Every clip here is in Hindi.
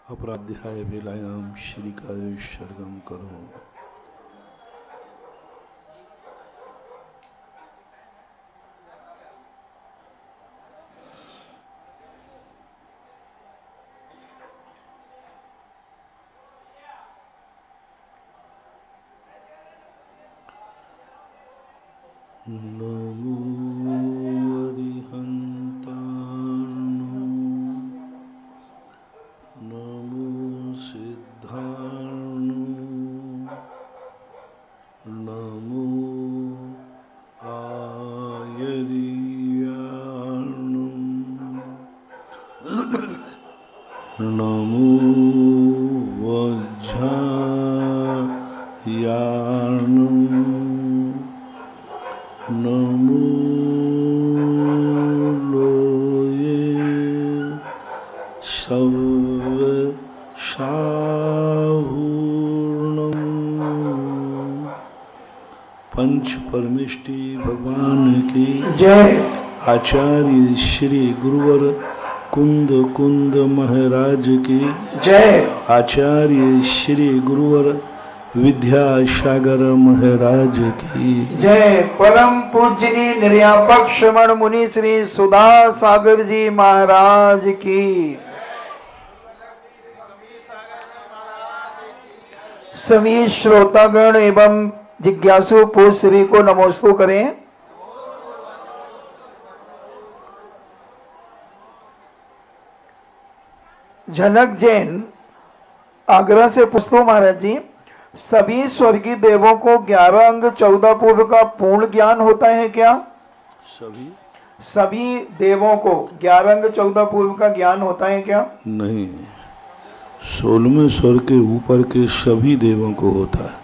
अपराध्याय वेलायाम श्रीकाय शर्गम करो। नमो अरिहन्तार्नो नमो सिद्धार्नो नमो आयर्यार्नो नमो वज्रायार्नो नमो लोये शवशाहूर्णम्। पंच परमेष्टि भगवान की जय। आचार्य श्री गुरुवर कुंद कुंद महाराज की जय। आचार्य श्री गुरुवर विद्यासागर महाराज की जय। परम पूजनीय निर्यापक श्रमण मुनि श्री सुधा सागर जी महाराज की। सभी श्रोतागण एवं जिज्ञासु पूज्य श्री को नमोस्तु करें। जनक जैन आगरा से पूछतो महाराज जी, सभी स्वर्गीय देवों को 11 अंग 14 पूर्व का पूर्ण ज्ञान होता है क्या? सभी देवों को 11 अंग 14 पूर्व का ज्ञान होता है क्या? नहीं, 16वें स्वर के ऊपर के सभी देवों को होता है।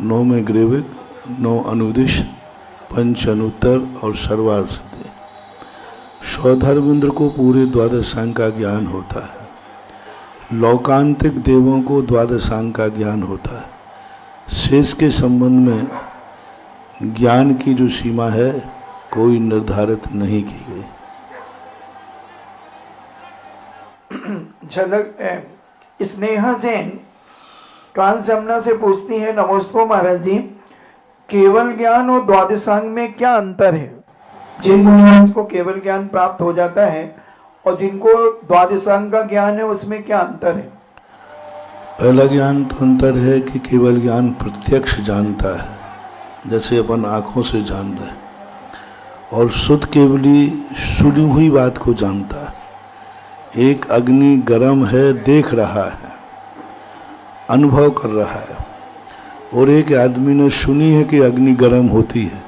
9 में ग्रेविक, 9 अनुदिश, 5 अनुत्तर और सर्वार्थ सिद्धि। स्वधर्मेंद्र को पूरे द्वादशांग का ज्ञान होता है। लौकांतिक देवों को द्वादशांग का ज्ञान होता है। शेष के संबंध में ज्ञान की जो सीमा है कोई निर्धारित नहीं की गई। झलक स्नेहा जैन ट्रांस जमुना से पूछती है, नमस्ते महाराज जी, केवल ज्ञान और द्वादशांग में क्या अंतर है? जिन मुनियों को केवल ज्ञान प्राप्त हो जाता है और जिनको द्वादशांग का ज्ञान है उसमें क्या अंतर है? पहला ज्ञान तो अंतर है कि केवल ज्ञान प्रत्यक्ष जानता है, जैसे अपन आंखों से जान रहे, और शुद्ध केवली सुनी हुई बात को जानता है। एक अग्नि गर्म है, देख रहा है, अनुभव कर रहा है, और एक आदमी ने सुनी है कि अग्नि गर्म होती है।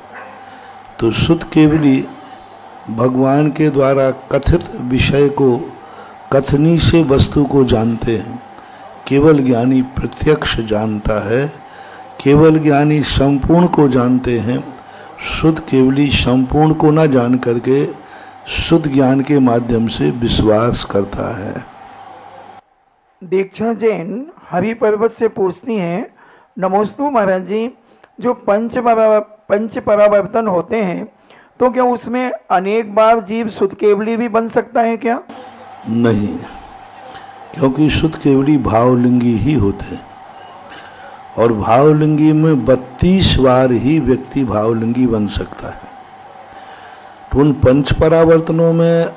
तो शुद्ध केवली भगवान के द्वारा कथित विषय को कथनी से वस्तु को जानते हैं। केवल ज्ञानी प्रत्यक्ष जानता है। केवल ज्ञानी संपूर्ण को जानते हैं। शुद्ध केवली संपूर्ण को न जान करके शुद्ध ज्ञान के माध्यम से विश्वास करता है। दीक्षा जैन हरि पर्वत से पूछती हैं, नमोस्तु महाराज जी, जो पंच परावर्तन होते हैं तो क्या उसमें अनेक बार जीव शुद्ध केवली भी बन सकता है क्या? नहीं, क्योंकि शुद्ध केवली भावलिंगी ही होते हैं, और भावलिंगी में 32 बार ही व्यक्ति भावलिंगी बन सकता है। तो उन पंच परावर्तनों में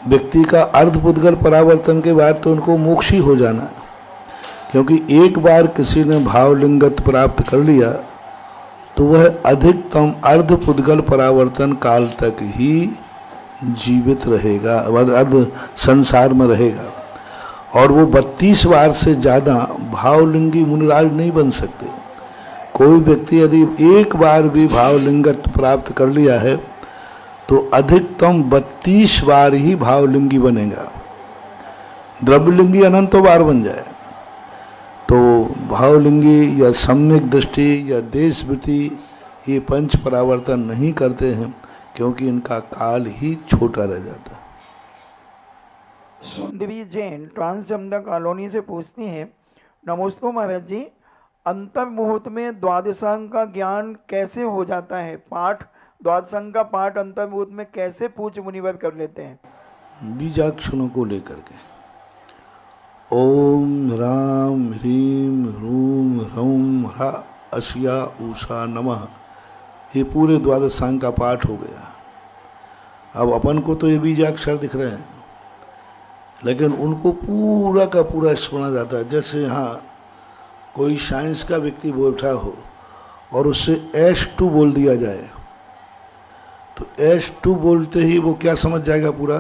व्यक्ति का अर्धपुद्गल परावर्तन के बाद तो उनको मोक्ष ही हो जाना, क्योंकि एक बार किसी ने भावलिंगत प्राप्त कर लिया तो वह अधिकतम अर्धपुद्गल परावर्तन काल तक ही जीवित रहेगा, अर्ध संसार में रहेगा, और वो 32 बार से ज़्यादा भावलिंगी मुनिराज नहीं बन सकते। कोई व्यक्ति यदि एक बार भी भावलिंगत प्राप्त कर लिया है तो अधिकतम 32 बार ही भावलिंगी बनेगा। द्रव्यलिंगी अनंतों बार बन जाए। तो भावलिंगी या सम्यक दृष्टि या देशवृत्ति ये पंच परावर्तन नहीं करते हैं, क्योंकि इनका काल ही छोटा रह जाता है। सुंदरी जैन ट्रांस जमुना कॉलोनी से पूछती हैं, नमस्ते महाराज जी, अंतर मुहूर्त में द्वादशांग का ज्ञान कैसे हो जाता है? द्वादशांग का पाठ अंतर मुहूर्त में कैसे पूज्य मुनिवर कर लेते हैं? बीजाक्षरों को लेकर के ओम राम ह्रीम ह्रूम ह्रौम ह्रा अस्या उषा नमः, ये पूरे द्वादशांग का पाठ हो गया। अब अपन को तो ये बीजाक्षर दिख रहे हैं, लेकिन उनको पूरा का पूरा सुना जाता है। जैसे यहाँ कोई साइंस का व्यक्ति बैठा हो और उससे H2 बोल दिया जाए, तो H2 बोलते ही वो क्या समझ जाएगा, पूरा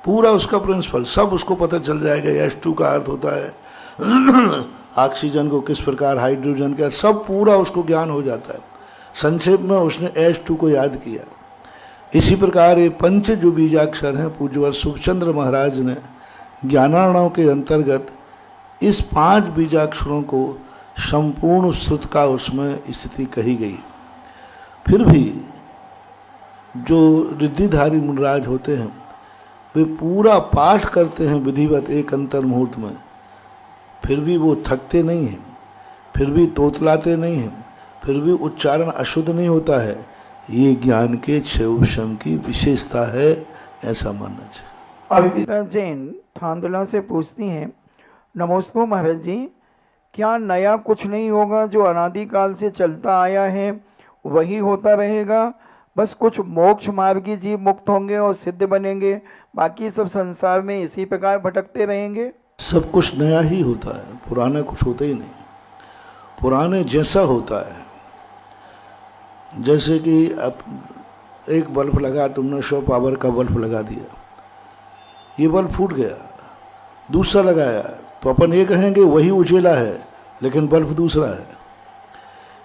पूरा उसका प्रिंसिपल सब उसको पता चल जाएगा। H2 का अर्थ होता है ऑक्सीजन को किस प्रकार, हाइड्रोजन का, सब पूरा उसको ज्ञान हो जाता है। संक्षेप में उसने H2 को याद किया। इसी प्रकार ये पंच जो बीजाक्षर हैं, पूज्यवर सुखचंद्र महाराज ने ज्ञानार्णव के अंतर्गत इस 5 बीजाक्षरों को संपूर्ण श्रुत का उसमें स्थिति कही गई। फिर भी जो रिद्धिधारी मुनिराज होते हैं वे पूरा पाठ करते हैं विधिवत एक अंतर मुहूर्त में, फिर भी वो थकते नहीं हैं, फिर भी तोतलाते नहीं हैं, फिर भी उच्चारण अशुद्ध नहीं होता है। ये ज्ञान के क्षयोपशम की विशेषता है, ऐसा मानना चाहिए। अविता जैन थांदला से पूछती हैं, नमोस्तु महाराज जी, क्या नया कुछ नहीं होगा, जो अनादिकाल से चलता आया है वही होता रहेगा? बस कुछ मोक्ष मार्गी जीव मुक्त होंगे और सिद्ध बनेंगे, बाकी सब संसार में इसी प्रकार भटकते रहेंगे? सब कुछ नया ही होता है, पुराना कुछ होता ही नहीं। पुराने जैसा होता है, जैसे कि अब एक बल्ब लगा, तुमने 100 पावर का बल्ब लगा दिया, ये बल्ब फूट गया, दूसरा लगाया, तो अपन ये कहेंगे वही उजेला है, लेकिन बल्ब दूसरा है।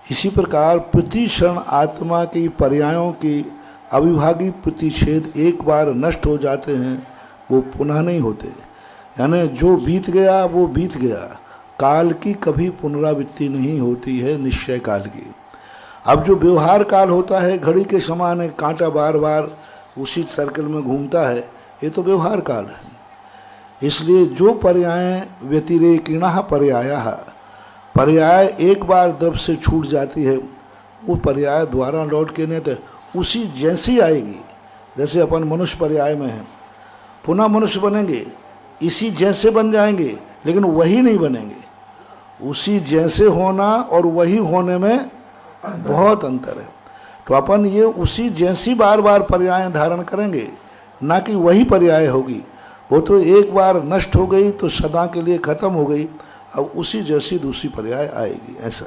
इसी प्रकार प्रति क्षण आत्मा की पर्यायों की अविभागी प्रतिषेध एक बार नष्ट हो जाते हैं, वो पुनः नहीं होते। यानी जो बीत गया वो बीत गया, काल की कभी पुनरावृत्ति नहीं होती है, निश्चय काल की। अब जो व्यवहार काल होता है, घड़ी के समान है, कांटा बार बार उसी सर्कल में घूमता है, ये तो व्यवहार काल है। इसलिए जो पर्याय व्यतिरेकिणः पर्यायः, पर्याय एक बार द्रव्य से छूट जाती है, वो पर्याय द्वारा लौट के नहीं, तो उसी जैसी आएगी। जैसे अपन मनुष्य पर्याय में हैं, पुनः मनुष्य बनेंगे, इसी जैसे बन जाएंगे, लेकिन वही नहीं बनेंगे। उसी जैसे होना और वही होने में बहुत अंतर है। तो अपन ये उसी जैसी बार बार पर्याय धारण करेंगे, ना कि वही पर्याय होगी। वो तो एक बार नष्ट हो गई तो सदा के लिए खत्म हो गई, अब उसी जैसी दूसरी पर्याय आएगी, ऐसा।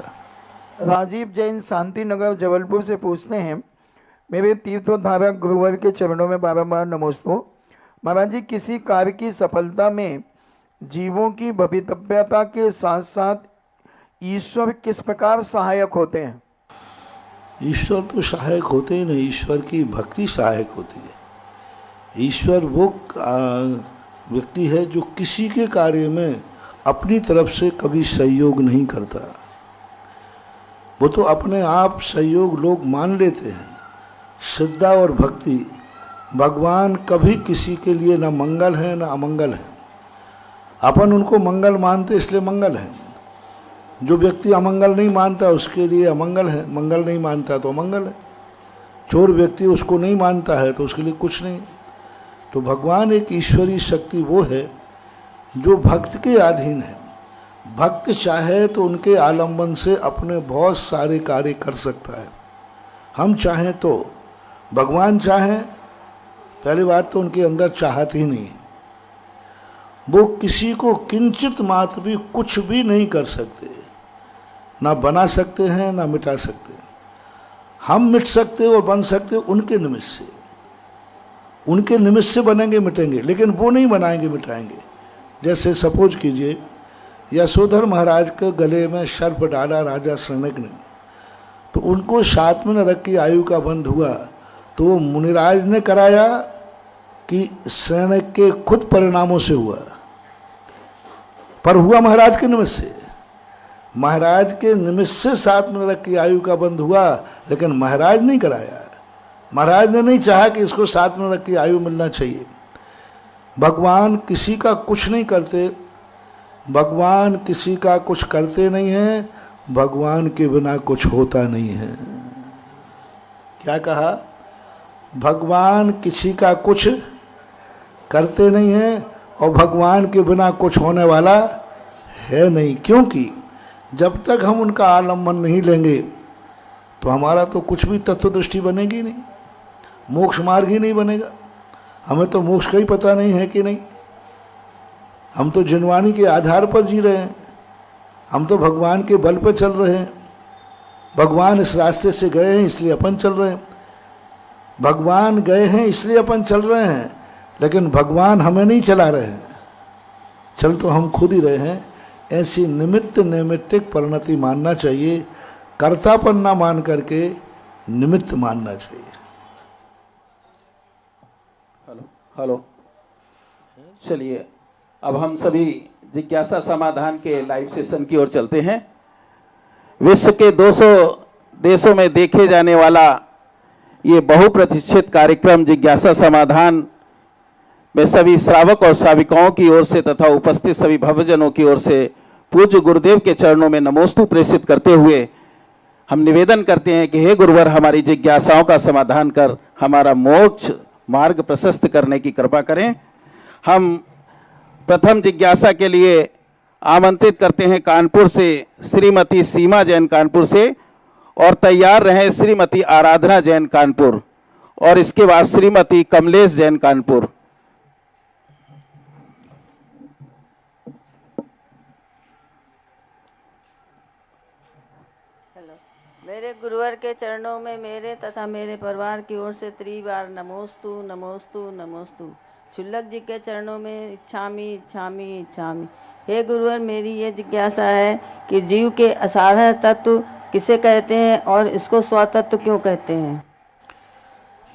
राजीव जैन शांति नगर जबलपुर से पूछते हैं, मेरे तीर्थोद्धारक गुरुवर के चरणों में बारंबार नमोस्तु। महाराज जी, किसी कार्य की सफलता में जीवों की भवितव्यता के साथ साथ ईश्वर किस प्रकार सहायक होते हैं? ईश्वर तो सहायक होते ही नहीं, ईश्वर की भक्ति सहायक होती है। ईश्वर वो व्यक्ति है जो किसी के कार्य में अपनी तरफ से कभी सहयोग नहीं करता, वो तो अपने आप सहयोग लोग मान लेते हैं। श्रद्धा और भक्ति, भगवान कभी किसी के लिए ना मंगल है ना अमंगल है। अपन उनको मंगल मानते इसलिए मंगल है, जो व्यक्ति अमंगल नहीं मानता उसके लिए अमंगल है, मंगल नहीं मानता तो अमंगल है। चोर व्यक्ति उसको नहीं मानता है तो उसके लिए कुछ नहीं। तो भगवान एक ईश्वरीय शक्ति वो है जो भक्त के अधीन है। भक्त चाहे तो उनके आलंबन से अपने बहुत सारे कार्य कर सकता है। हम चाहें तो, भगवान चाहें, पहली बात तो उनके अंदर चाहत ही नहीं, वो किसी को किंचित मात्र भी कुछ भी नहीं कर सकते, ना बना सकते हैं ना मिटा सकते। हम मिट सकते और बन सकते उनके निमित्त से, उनके निमित्त से बनेंगे मिटेंगे, लेकिन वो नहीं बनाएंगे मिटाएंगे। जैसे सपोज कीजिए यशोधर महाराज के गले में सर्प डाला राजा शनक ने, तो उनको 7 नरक की आयु का बंध हुआ, तो वो मुनिराज ने कराया कि शनक के खुद परिणामों से हुआ, पर हुआ महाराज के निमित्त से। महाराज के निमित्त से 7 नरक की आयु का बंध हुआ, लेकिन महाराज नहीं कराया। महाराज ने नहीं चाहा कि इसको 7 नरक की आयु मिलना चाहिए। भगवान किसी का कुछ नहीं करते, भगवान किसी का कुछ करते नहीं हैं, भगवान के बिना कुछ होता नहीं है। क्या कहा? भगवान किसी का कुछ करते नहीं हैं, और भगवान के बिना कुछ होने वाला है नहीं, क्योंकि जब तक हम उनका आलम्बन नहीं लेंगे तो हमारा तो कुछ भी तत्व दृष्टि बनेगी नहीं, मोक्ष मार्ग ही नहीं बनेगा। हमें तो मोक्ष का ही पता नहीं है कि नहीं, हम तो जिनवानी के आधार पर जी रहे हैं, हम तो भगवान के बल पर चल रहे हैं। भगवान इस रास्ते से गए हैं इसलिए अपन चल रहे हैं, भगवान गए हैं इसलिए अपन चल रहे हैं, लेकिन भगवान हमें नहीं चला रहे हैं, चल तो हम खुद ही रहे हैं। ऐसी निमित्त नैमित्तिक परिणति मानना चाहिए, कर्तापन ना मान करके निमित्त मानना चाहिए। हेलो, चलिए अब हम सभी जिज्ञासा समाधान के लाइव सेशन की ओर चलते हैं। विश्व के 200 देशों में देखे जाने वाला ये बहुप्रतीक्षित कार्यक्रम जिज्ञासा समाधान में सभी श्रावक और श्राविकाओं की ओर से तथा उपस्थित सभी भक्तजनों की ओर से पूज्य गुरुदेव के चरणों में नमोस्तु प्रेषित करते हुए हम निवेदन करते हैं कि हे गुरुवर, हमारी जिज्ञासाओं का समाधान कर हमारा मोक्ष मार्ग प्रशस्त करने की कृपा करें। हम प्रथम जिज्ञासा के लिए आमंत्रित करते हैं कानपुर से श्रीमती सीमा जैन कानपुर से, और तैयार रहें श्रीमती आराधना जैन कानपुर, और इसके बाद श्रीमती कमलेश जैन कानपुर। मेरे गुरुवर के चरणों में मेरे तथा मेरे परिवार की ओर से त्रिबार नमोस्तु नमोस्तु नमोस्तु। क्षुल्लक जी के चरणों में इच्छामी इच्छामी इच्छामी। हे गुरुवर, मेरी ये जिज्ञासा है कि जीव के असाधारण तत्व किसे कहते हैं और इसको स्वतत्व क्यों कहते हैं?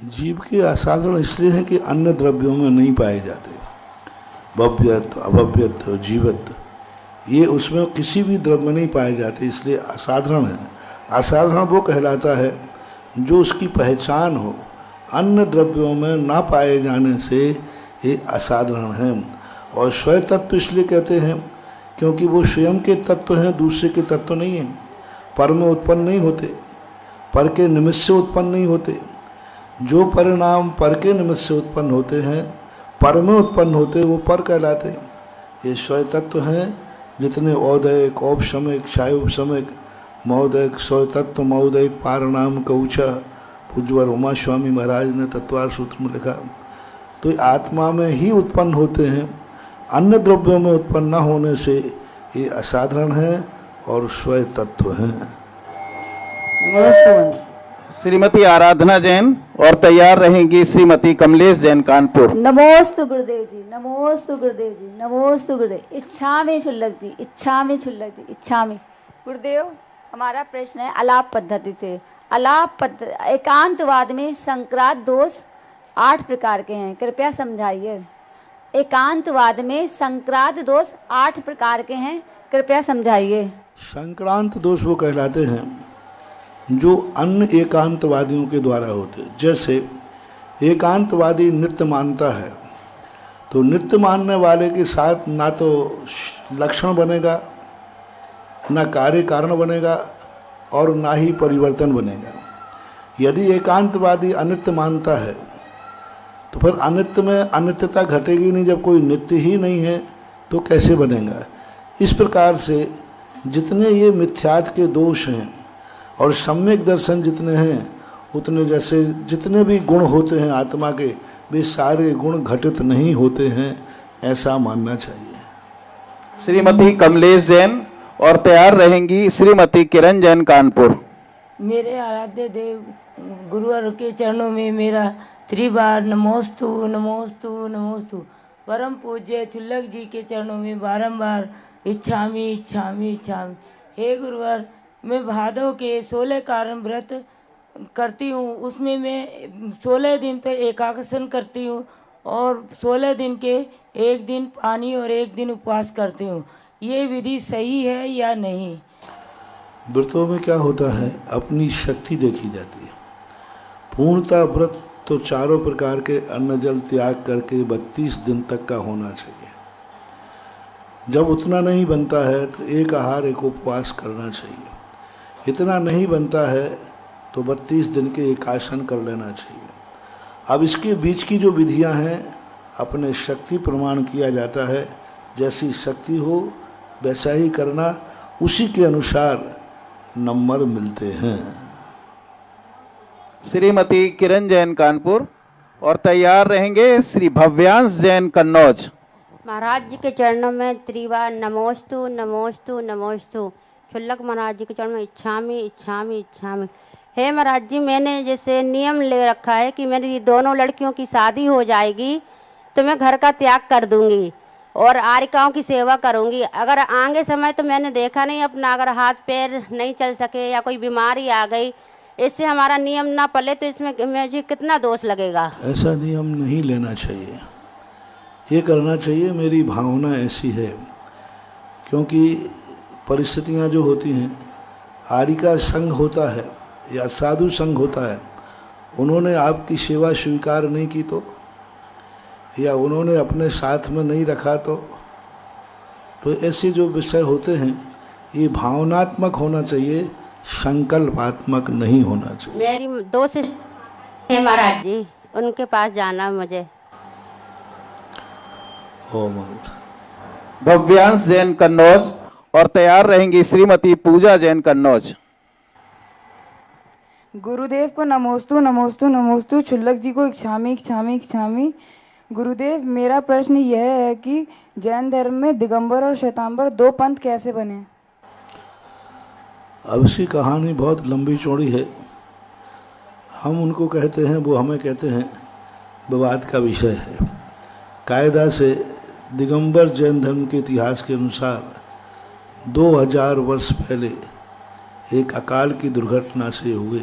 जीव के असाधारण इसलिए हैं कि अन्य द्रव्यों में नहीं पाए जाते। भव्यत्व, अभव्यत्व, जीवत्व, ये उसमें किसी भी द्रव्य में नहीं पाए जाते, इसलिए असाधारण है। असाधारण वो कहलाता है जो उसकी पहचान हो, अन्य द्रव्यों में ना पाए जाने से ये असाधारण है। और स्वयं तत्व इसलिए कहते हैं क्योंकि वो स्वयं के तत्व हैं, दूसरे के तत्व नहीं हैं। पर में उत्पन्न नहीं होते, पर के निमित्त से उत्पन्न नहीं होते। जो परिणाम पर के निमित्त से उत्पन्न होते हैं, पर में उत्पन्न होते, वो पर कहलाते हैं। ये स्वयं तत्व हैं, जितने औदयिक, औपशमिक, क्षायोपशमिक, महोदयिक, स्वयं तत्व महोदयिक पारनाम कऊचा पूज्यवर उमा स्वामी महाराज ने तत्वार सूत्र में लिखा। तो आत्मा में ही उत्पन्न होते हैं, अन्य द्रव्यों में उत्पन्न न होने से ये असाधारण है और स्वयं तत्व हैं। श्रीमती आराधना जैन, और तैयार रहेंगी श्रीमती कमलेश जैन कानपुर। नमोस्तु गुरुदेव जी, नमोस्तु गुरुदेव जी, नमोस्तु गुरुदेव। इच्छा में क्षुल्लक जी, इच्छा में क्षुल्लक जी, इच्छा में। गुरुदेव, हमारा प्रश्न है अलाप पद्धति से। अलाप पद्धति एकांतवाद में संक्रांत दोष 8 प्रकार के हैं, कृपया समझाइए। एकांतवाद में संक्रांत दोष 8 प्रकार के हैं, कृपया समझाइए। संक्रांत दोष वो कहलाते हैं जो अन्य एकांतवादियों के द्वारा होते। जैसे एकांतवादी नित्य मानता है, तो नित्य मानने वाले के साथ ना तो लक्षण बनेगा, ना कार्य कारण बनेगा, और ना ही परिवर्तन बनेगा। यदि एकांतवादी अनित्य मानता है तो फिर अनित्य में अनित्यता घटेगी नहीं। जब कोई नित्य ही नहीं है तो कैसे बनेगा? इस प्रकार से जितने ये मिथ्यात्व के दोष हैं और सम्यक दर्शन जितने हैं, उतने जैसे जितने भी गुण होते हैं आत्मा के, वे सारे गुण घटित नहीं होते हैं, ऐसा मानना चाहिए। श्रीमती कमलेश जैन, और तैयार रहेंगी श्रीमती किरण जैन कानपुर। मेरे आराध्य देव गुरुवर के चरणों में मेरा त्रिबार नमोस्तु नमोस्तु नमोस्तु। परम पूज्य क्षुल्लक जी के चरणों में बारंबार इच्छामी इच्छामी इच्छामी। हे गुरुवर, मैं भादव के 16 कारण व्रत करती हूँ, उसमें मैं 16 दिन तो एकादशन करती हूँ और 16 दिन के एक दिन पानी और एक दिन उपवास करती हूँ। ये विधि सही है या नहीं? व्रतों में क्या होता है, अपनी शक्ति देखी जाती है। पूर्णता व्रत तो चारों प्रकार के अन्न जल त्याग करके 32 दिन तक का होना चाहिए। जब उतना नहीं बनता है तो एक आहार एक उपवास करना चाहिए। इतना नहीं बनता है तो 32 दिन के एकादशन कर लेना चाहिए। अब इसके बीच की जो विधियां हैं अपने शक्ति प्रमाण किया जाता है। जैसी शक्ति हो वैसा ही करना, उसी के अनुसार नंबर मिलते हैं। श्रीमती किरण जैन कानपुर और तैयार रहेंगे श्री भव्यांश जैन कन्नौज। महाराज जी के चरणों में त्रिवार नमोस्तु नमोस्तु नमोस्तु। क्षुल्लक महाराज जी के चरणों में इच्छामि इच्छामि इच्छामि। हे महाराज जी, मैंने जैसे नियम ले रखा है कि मेरी दोनों लड़कियों की शादी हो जाएगी तो मैं घर का त्याग कर दूंगी और आरिकाओं की सेवा करूंगी। अगर आगे समय तो मैंने देखा नहीं अपना, अगर हाथ पैर नहीं चल सके या कोई बीमारी आ गई, इससे हमारा नियम ना पले तो इसमें मुझे कितना दोष लगेगा? ऐसा नियम नहीं लेना चाहिए, ये करना चाहिए मेरी भावना ऐसी है। क्योंकि परिस्थितियां जो होती हैं, आरिका संघ होता है या साधु संघ होता है, उन्होंने आपकी सेवा स्वीकार नहीं की तो, या उन्होंने अपने साथ में नहीं रखा तो ऐसे जो विषय होते हैं ये भावनात्मक होना चाहिए, संकल्पात्मक नहीं होना चाहिए। मेरी दो सिस्टर है महाराज जी, उनके पास जाना मुझे। भव्यांश जैन कन्नौज और तैयार रहेंगी श्रीमती पूजा जैन कन्नौज। गुरुदेव को नमोस्तु नमोस्तु नमोस्तु। क्षुल्लक जी को इच्छामि इच्छामि इच्छामि। गुरुदेव, मेरा प्रश्न यह है कि जैन धर्म में दिगंबर और श्वेतांबर दो पंथ कैसे बने? अब इसकी कहानी बहुत लंबी चौड़ी है, हम उनको कहते हैं, वो हमें कहते हैं, विवाद का विषय है। कायदा से दिगंबर जैन धर्म के इतिहास के अनुसार 2000 वर्ष पहले एक अकाल की दुर्घटना से हुए,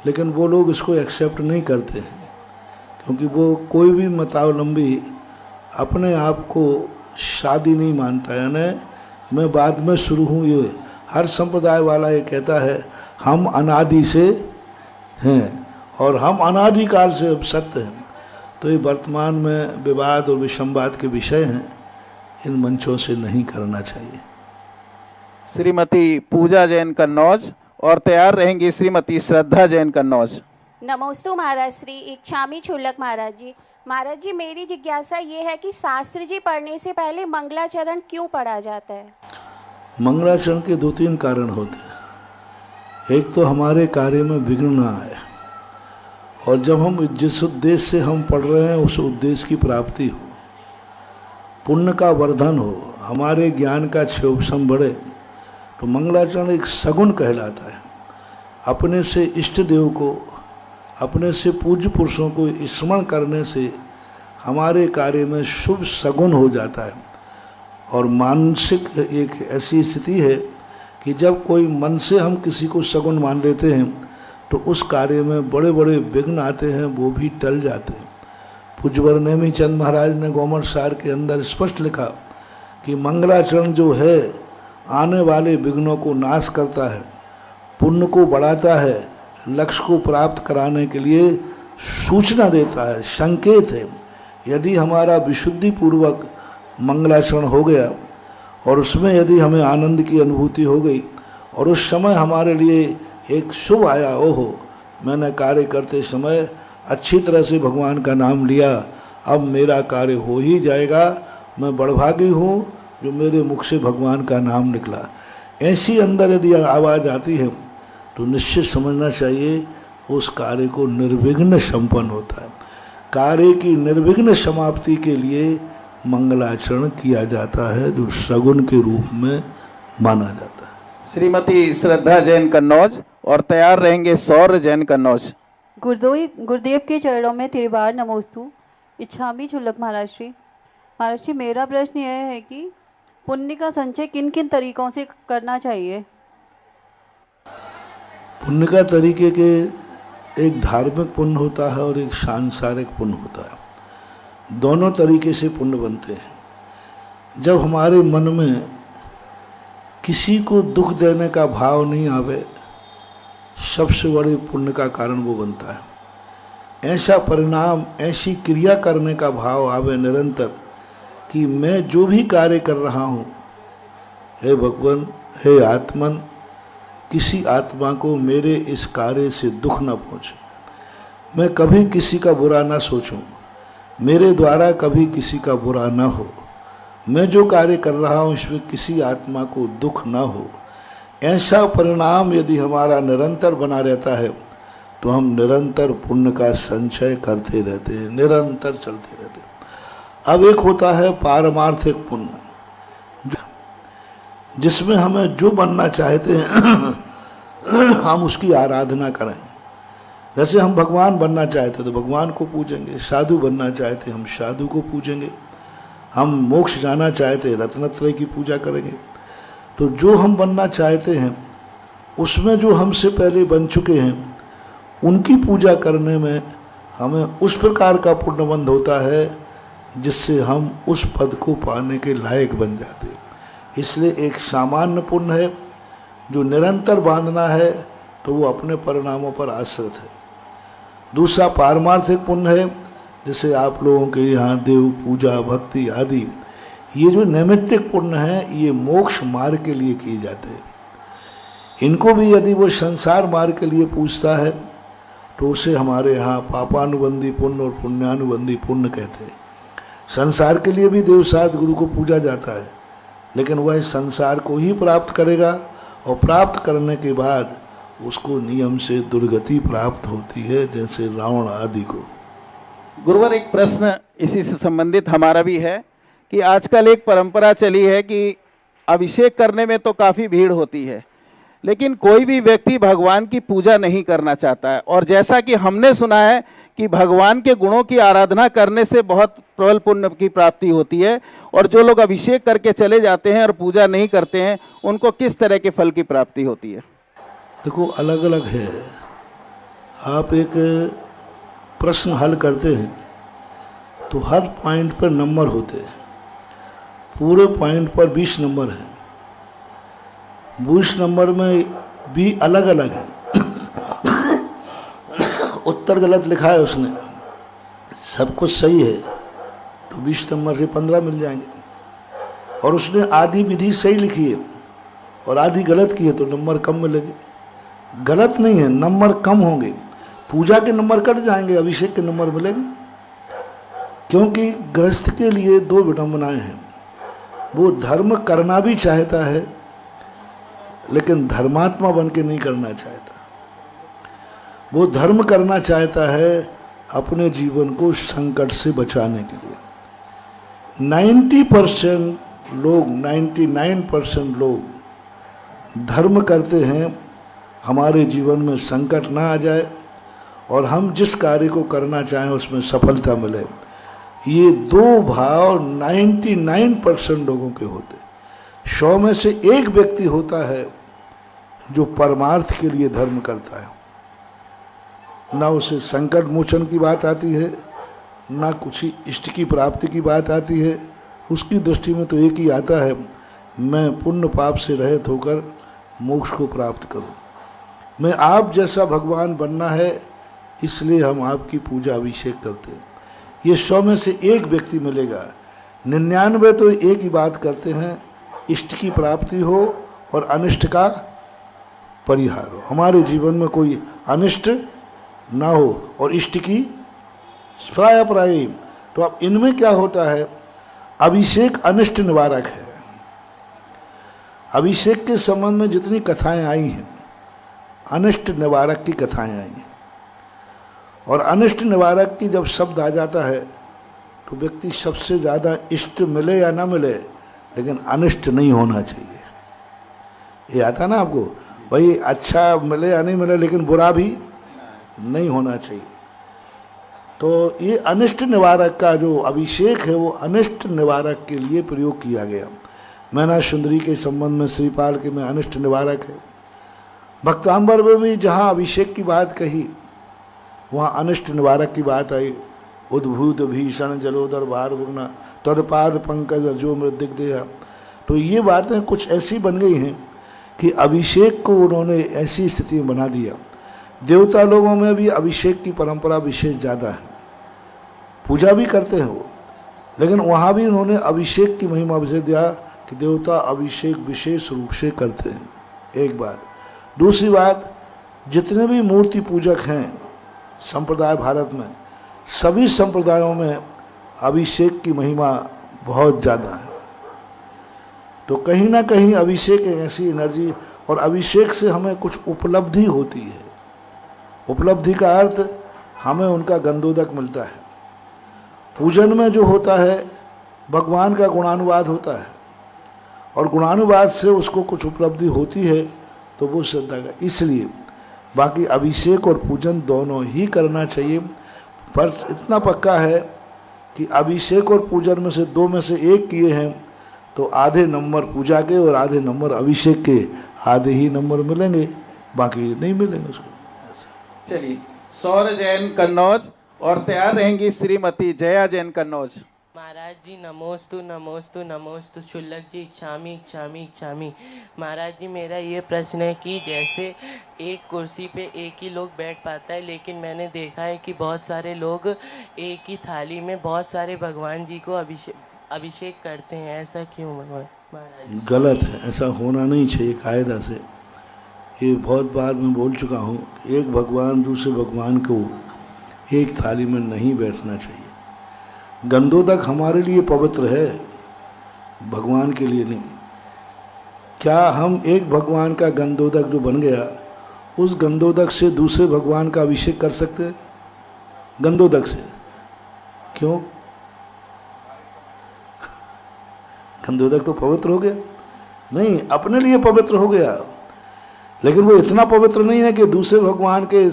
लेकिन वो लोग इसको एक्सेप्ट नहीं करते हैं, क्योंकि वो कोई भी मतावलंबी अपने आप को शादी नहीं मानता। यानी मैं बाद में शुरू हूँ, ये हर संप्रदाय वाला ये कहता है हम अनादि से हैं और हम अनादिकाल से अब सत्य हैं। तो ये वर्तमान में विवाद और विसंवाद के विषय हैं, इन मंचों से नहीं करना चाहिए। श्रीमती पूजा जैन कन्नौज और तैयार रहेंगी श्रीमती श्रद्धा जैन कन्नौज। नमोस्तु महाराज श्री इच्छामि क्षुल्लक महाराज जी। महाराज जी, मेरी जिज्ञासा ये है कि शास्त्र जी पढ़ने से पहले मंगलाचरण क्यों पढ़ा जाता है? मंगलाचरण के 2-3 कारण होते हैं। एक तो हमारे कार्य में विघ्न ना आए, और जब हम जिस उद्देश्य से हम पढ़ रहे हैं उस उद्देश्य की प्राप्ति हो, पुण्य का वर्धन हो, हमारे ज्ञान का क्षोभसम बढ़े, तो मंगलाचरण एक सगुण कहलाता है। अपने से इष्ट देव को, अपने से पूज्य पुरुषों को स्मरण करने से हमारे कार्य में शुभ सगुण हो जाता है। और मानसिक एक ऐसी स्थिति है कि जब कोई मन से हम किसी को सगुण मान लेते हैं तो उस कार्य में बड़े बड़े विघ्न आते हैं, वो भी टल जाते हैं। पूज्यवर नेमी चंद महाराज ने गोमर सार के अंदर स्पष्ट लिखा कि मंगलाचरण जो है आने वाले विघ्नों को नाश करता है, पुण्य को बढ़ाता है, लक्ष्य को प्राप्त कराने के लिए सूचना देता है, संकेत है। यदि हमारा विशुद्धि पूर्वक मंगलाचरण हो गया और उसमें यदि हमें आनंद की अनुभूति हो गई और उस समय हमारे लिए एक शुभ आया, ओहो मैंने कार्य करते समय अच्छी तरह से भगवान का नाम लिया, अब मेरा कार्य हो ही जाएगा, मैं बड़भागी हूँ जो मेरे मुख से भगवान का नाम निकला, ऐसी अंदर यदि आवाज़ आती है तो निश्चित समझना चाहिए उस कार्य को निर्विघ्न संपन्न होता है। कार्य की निर्विघ्न समाप्ति के लिए मंगलाचरण किया जाता है, जो सगुन के रूप में माना जाता है। श्रीमती श्रद्धा जैन कन्नौज और तैयार रहेंगे सौर्य जैन कन्नौज। गुरुदेव के चरणों में त्रिवार नमोस्तु। इच्छामि क्षुल्लक महाराज श्री। महाराज जी, मेरा प्रश्न यह है कि पुण्य का संचय किन किन तरीकों से करना चाहिए? पुण्य का तरीके के एक धार्मिक पुण्य होता है और एक सांसारिक पुण्य होता है। दोनों तरीके से पुण्य बनते हैं। जब हमारे मन में किसी को दुख देने का भाव नहीं आवे, सबसे बड़े पुण्य का कारण वो बनता है। ऐसा परिणाम, ऐसी क्रिया करने का भाव आवे निरंतर कि मैं जो भी कार्य कर रहा हूँ, हे भगवान, हे आत्मन, किसी आत्मा को मेरे इस कार्य से दुख न पहुँचे, मैं कभी किसी का बुरा ना सोचूं, मेरे द्वारा कभी किसी का बुरा न हो, मैं जो कार्य कर रहा हूँ इसमें किसी आत्मा को दुख न हो, ऐसा परिणाम यदि हमारा निरंतर बना रहता है तो हम निरंतर पुण्य का संचय करते रहते हैं, निरंतर चलते रहते हैं। अब एक होता है पारमार्थिक पुण्य, जिसमें हमें जो बनना चाहते हैं हम उसकी आराधना करें। जैसे हम भगवान बनना चाहते तो भगवान को पूजेंगे, साधु बनना चाहते हम साधु को पूजेंगे, हम मोक्ष जाना चाहते रत्नत्रय की पूजा करेंगे। तो जो हम बनना चाहते हैं उसमें जो हमसे पहले बन चुके हैं उनकी पूजा करने में हमें उस प्रकार का पुण्यबंध होता है जिससे हम उस पद को पाने के लायक बन जाते हैं। इसलिए एक सामान्य पुण्य है जो निरंतर बांधना है तो वो अपने परिणामों पर आश्रित है। दूसरा पारमार्थिक पुण्य है, जैसे आप लोगों के यहाँ देव पूजा भक्ति आदि, ये जो नैमित्तिक पुण्य है ये मोक्ष मार्ग के लिए किए जाते हैं। इनको भी यदि वो संसार मार्ग के लिए पूछता है तो उसे हमारे यहाँ पापानुबंधी पुण्य और पुण्यानुबंधी पुण्य कहते हैं। संसार के लिए भी देवसात गुरु को पूजा जाता है, लेकिन वह संसार को ही प्राप्त करेगा और प्राप्त करने के बाद उसको नियम से दुर्गति प्राप्त होती है, जैसे रावण आदि को। गुरुवर, एक प्रश्न इसी से संबंधित हमारा भी है कि आजकल एक परंपरा चली है कि अभिषेक करने में तो काफ़ी भीड़ होती है, लेकिन कोई भी व्यक्ति भगवान की पूजा नहीं करना चाहता है। और जैसा कि हमने सुना है कि भगवान के गुणों की आराधना करने से बहुत प्रबल पुण्य की प्राप्ति होती है, और जो लोग अभिषेक करके चले जाते हैं और पूजा नहीं करते हैं उनको किस तरह के फल की प्राप्ति होती है? देखो, अलग अलग है। आप एक प्रश्न हल करते हैं तो हर पॉइंट पर नंबर होते हैं। पूरे पॉइंट पर 20 नंबर हैं। 20 नंबर में भी अलग अलग है। उत्तर गलत लिखा है उसने, सब कुछ सही है तो 20 नंबर से 15 मिल जाएंगे। और उसने आधी विधि सही लिखी है और आधी गलत की है तो नंबर कम मिलेंगे। गलत नहीं है, नंबर कम होंगे। पूजा के नंबर कट जाएंगे, अभिषेक के नंबर मिलेंगे। क्योंकि गृहस्थ के लिए 2 विडंबनाएं हैं। वो धर्म करना भी चाहता है लेकिन धर्मात्मा बन के नहीं करना चाहता। वो धर्म करना चाहता है अपने जीवन को संकट से बचाने के लिए। 90% लोग, 99% लोग धर्म करते हैं हमारे जीवन में संकट ना आ जाए और हम जिस कार्य को करना चाहें उसमें सफलता मिले। ये 2 भाव 99% लोगों के होते। 100 में से 1 व्यक्ति होता है जो परमार्थ के लिए धर्म करता है। ना उसे संकट मोचन की बात आती है, ना कुछ ही इष्ट की प्राप्ति की बात आती है। उसकी दृष्टि में तो एक ही आता है, मैं पुण्य पाप से रहित होकर मोक्ष को प्राप्त करूं। मैं आप जैसा भगवान बनना है, इसलिए हम आपकी पूजा अभिषेक करते हैं। ये 100 में से 1 व्यक्ति मिलेगा। 99 तो एक ही बात करते हैं, इष्ट की प्राप्ति हो और अनिष्ट का परिहार हो। हमारे जीवन में कोई अनिष्ट ना हो और इष्ट की प्राय। तो अब इनमें क्या होता है, अभिषेक अनिष्ट निवारक है। अभिषेक के संबंध में जितनी कथाएं आई हैं अनिष्ट निवारक की कथाएं आई हैं। और अनिष्ट निवारक की जब शब्द आ जाता है तो व्यक्ति सबसे ज़्यादा इष्ट मिले या ना मिले लेकिन अनिष्ट नहीं होना चाहिए। ये आता ना आपको, भाई अच्छा मिले या नहीं मिले लेकिन बुरा भी नहीं होना चाहिए। तो ये अनिष्ट निवारक का जो अभिषेक है वो अनिष्ट निवारक के लिए प्रयोग किया गया। मैना सुंदरी के संबंध में श्रीपाल के में अनिष्ट निवारक है। भक्तांबर में भी जहाँ अभिषेक की बात कही वहाँ अनिष्ट निवारक की बात आई। उद्भूत भीषण जलोदर भार भुगना तदपाद पंकज जो मृदिक देहा। तो ये बातें कुछ ऐसी बन गई हैं कि अभिषेक को उन्होंने ऐसी स्थिति में बना दिया। देवता लोगों में भी अभिषेक की परंपरा विशेष ज़्यादा है, पूजा भी करते हैं वो, लेकिन वहाँ भी उन्होंने अभिषेक की महिमा विशेष दिया कि देवता अभिषेक विशेष रूप से करते हैं। एक बात। दूसरी बात, जितने भी मूर्ति पूजक हैं संप्रदाय भारत में, सभी संप्रदायों में अभिषेक की महिमा बहुत ज़्यादा है। तो कहीं ना कहीं अभिषेक एक ऐसी एनर्जी, और अभिषेक से हमें कुछ उपलब्धि होती है। उपलब्धि का अर्थ हमें उनका गंधोदक मिलता है। पूजन में जो होता है भगवान का गुणानुवाद होता है, और गुणानुवाद से उसको कुछ उपलब्धि होती है, तो वो श्रद्धा का। इसलिए बाकी अभिषेक और पूजन दोनों ही करना चाहिए। पर इतना पक्का है कि अभिषेक और पूजन में से दो में से एक किए हैं तो आधे नंबर पूजा के और आधे नंबर अभिषेक के, आधे ही नंबर मिलेंगे, बाकी नहीं मिलेंगे उसको। चलिए, सौर जैन कन्नौज और तैयार रहेंगी श्रीमती जया जैन कन्नौज। महाराज जी नमोस्तु नमोस्तु नमोस्तु। शुल्लक जी इच्छामी इच्छामी इच्छामी। महाराज जी मेरा ये प्रश्न है कि जैसे एक कुर्सी पे एक ही लोग बैठ पाता है, लेकिन मैंने देखा है कि बहुत सारे लोग एक ही थाली में बहुत सारे भगवान जी को अभिषेक करते हैं, ऐसा क्यों महाराज? गलत है, ऐसा होना नहीं चाहिए कायदा से। ये बहुत बार मैं बोल चुका हूँ, एक भगवान दूसरे भगवान को एक थाली में नहीं बैठना चाहिए। गंधोदक हमारे लिए पवित्र है, भगवान के लिए नहीं। क्या हम एक भगवान का गंधोदक जो बन गया, उस गंधोदक से दूसरे भगवान का अभिषेक कर सकते हैं? गंधोदक से क्यों? गंधोदक तो पवित्र हो गया नहीं, अपने लिए पवित्र हो गया, लेकिन वो इतना पवित्र नहीं है कि दूसरे भगवान के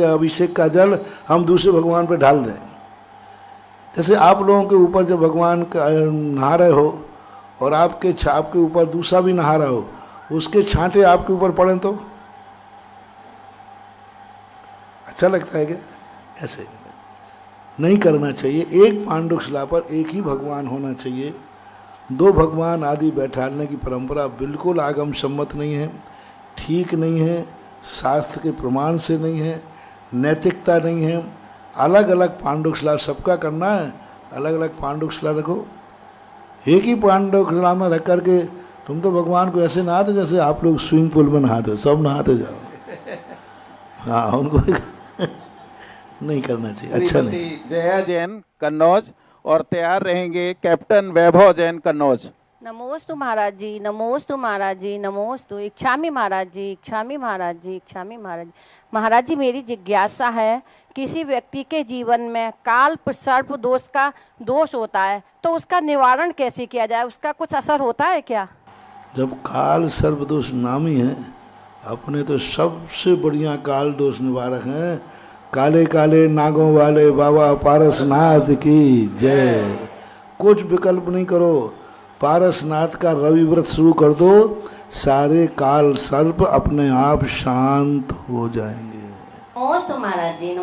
अभिषेक का जल हम दूसरे भगवान पर ढाल दें। जैसे आप लोगों के ऊपर जब भगवान का नहा रहे हो और आपके ऊपर दूसरा भी नहा रहा हो, उसके छांटे आपके ऊपर पड़े तो अच्छा लगता है क्या? ऐसे नहीं करना चाहिए। एक पांडुक शिला पर एक ही भगवान होना चाहिए। दो भगवान आदि बैठाने की परंपरा बिल्कुल आगम सम्मत नहीं है, ठीक नहीं है, शास्त्र के प्रमाण से नहीं है, नैतिकता नहीं है। अलग अलग पांडुक शिला सबका करना है, अलग अलग पांडुक शिला रखो। एक ही पांडुक शिला में रख करके तुम तो भगवान को ऐसे नहाते जैसे आप लोग स्विमिंग पूल में नहाते हो, सब नहाते जाओ। हाँ, उनको नहीं करना चाहिए, अच्छा नहीं। जया जैन कन्नौज और तैयार रहेंगे कैप्टन वैभव जैन कन्नौज। नमोस्तु महाराज जी, नमोस्तु महाराज जी, नमोस्तु। इच्छामी महाराज जी, इच्छामी महाराज जी, इच्छामी महाराज जी। महाराज जी मेरी जिज्ञासा है, किसी व्यक्ति के जीवन में काल सर्प दोष का दोष होता है तो उसका निवारण कैसे किया जाए? उसका कुछ असर होता है क्या? जब काल सर्प दोष नामी है, अपने तो सबसे बढ़िया काल दोष निवारक हैं। काले काले नागों वाले बाबा पारसनाथ की जय। कुछ विकल्प नहीं करो, पारसनाथ का रवि व्रत शुरू कर दो, सारे काल सर्प अपने आप शांत हो जाएंगे। नमोस्तु महाराज जी।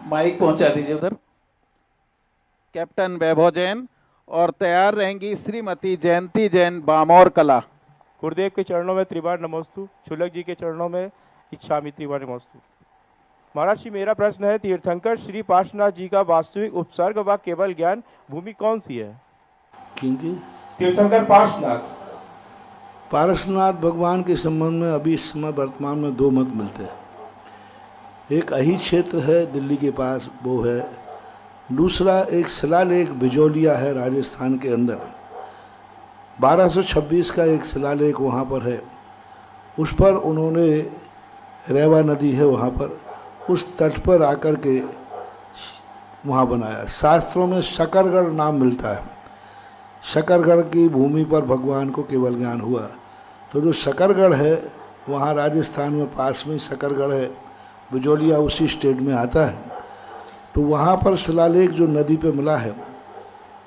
माइक पहुंचा दीजिए उधर। कैप्टन वैभव जैन और तैयार रहेंगी श्रीमती जयंती जैन बामौर कला। गुरुदेव के चरणों में त्रिबार नमोस्तु। शुल्लक जी के चरणों में इच्छामी त्रिबार नमोस्तु। महाराज जी मेरा प्रश्न है, तीर्थंकर श्री पार्श्वनाथ जी का वास्तविक उपसर्ग व केवल ज्ञान भूमि कौन सी है? किनकी? तीर्थंकर पार्श्वनाथ। पारसनाथ भगवान के संबंध में अभी इस समय वर्तमान में दो मत मिलते हैं। एक अही क्षेत्र है दिल्ली के पास, वो है। दूसरा एक शिलालेख बिजौलिया है राजस्थान के अंदर, 1226 का एक शिलालेख वहाँ पर है। उस पर उन्होंने, रेवा नदी है वहाँ पर, उस तट पर आकर के वहाँ बनाया। शास्त्रों में शकरगढ़ नाम मिलता है। शकरगढ़ की भूमि पर भगवान को केवल ज्ञान हुआ। तो जो शकरगढ़ है वहाँ राजस्थान में पास में शकरगढ़ है, बिजौलिया उसी स्टेट में आता है। तो वहाँ पर शिलालेख जो नदी पे मिला है,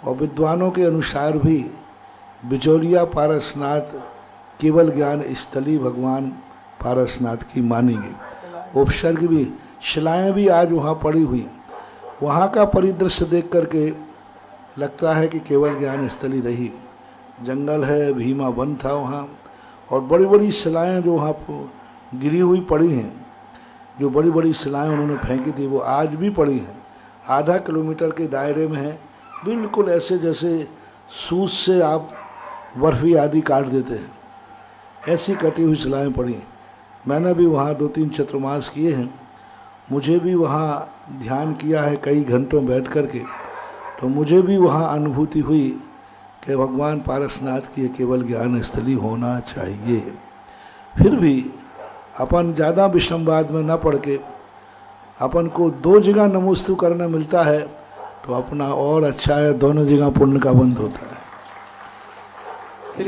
और विद्वानों के अनुसार भी बिजौलिया पारसनाथ केवल ज्ञान स्थली भगवान पारसनाथ की मानी गई। उपसर्ग भी, शिलाएँ भी आज वहाँ पड़ी हुई। वहाँ का परिदृश्य देख करके लगता है कि केवल ज्ञान स्थली रही। जंगल है, भीमा वन था वहाँ, और बड़ी बड़ी शिलाएँ जो वहाँ गिरी हुई पड़ी हैं, जो बड़ी बड़ी शिलाएँ उन्होंने फेंकी थी वो आज भी पड़ी हैं। आधा किलोमीटर के दायरे में है, बिल्कुल ऐसे जैसे सूत से आप बर्फी आदि काट देते हैं, ऐसी कटी हुई शिलाएँ पड़ी। मैंने भी वहाँ 2-3 चतुर्मास किए हैं। मुझे भी वहाँ ध्यान किया है कई घंटों बैठ कर के। तो मुझे भी वहाँ अनुभूति हुई कि भगवान पारसनाथ की केवल ज्ञान स्थली होना चाहिए। फिर भी अपन ज़्यादा विषमवाद में न पड़ के अपन को 2 जगह नमोस्तु करना मिलता है तो अपना और अच्छा है, दोनों जगह पुण्य का बंध होता है।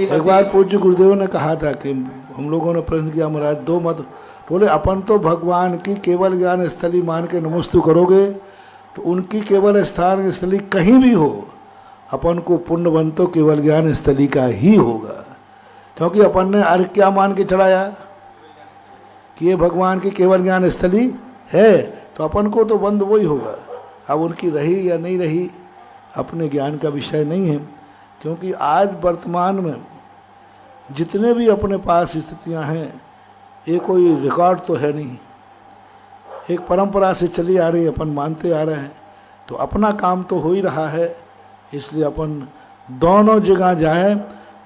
एक बार पूज्य गुरुदेव ने कहा था कि हम लोगों ने प्रश्न किया, महाराज 2 मत, बोले अपन तो भगवान की केवल ज्ञान स्थली मान के नमोस्तु करोगे तो उनकी केवल स्थान स्थली कहीं भी हो अपन को पुण्य बंध तो केवल ज्ञान स्थली का ही होगा, क्योंकि अपन ने अर्घ क्या मान के चढ़ाया कि ये भगवान की केवल ज्ञान स्थली है, तो अपन को तो बंध वही होगा। अब उनकी रही या नहीं रही अपने ज्ञान का विषय नहीं है, क्योंकि आज वर्तमान में जितने भी अपने पास स्थितियां हैं ये कोई रिकॉर्ड तो है नहीं, एक परंपरा से चली आ रही, अपन मानते आ रहे हैं, तो अपना काम तो हो ही रहा है। इसलिए अपन दोनों जगह जाएं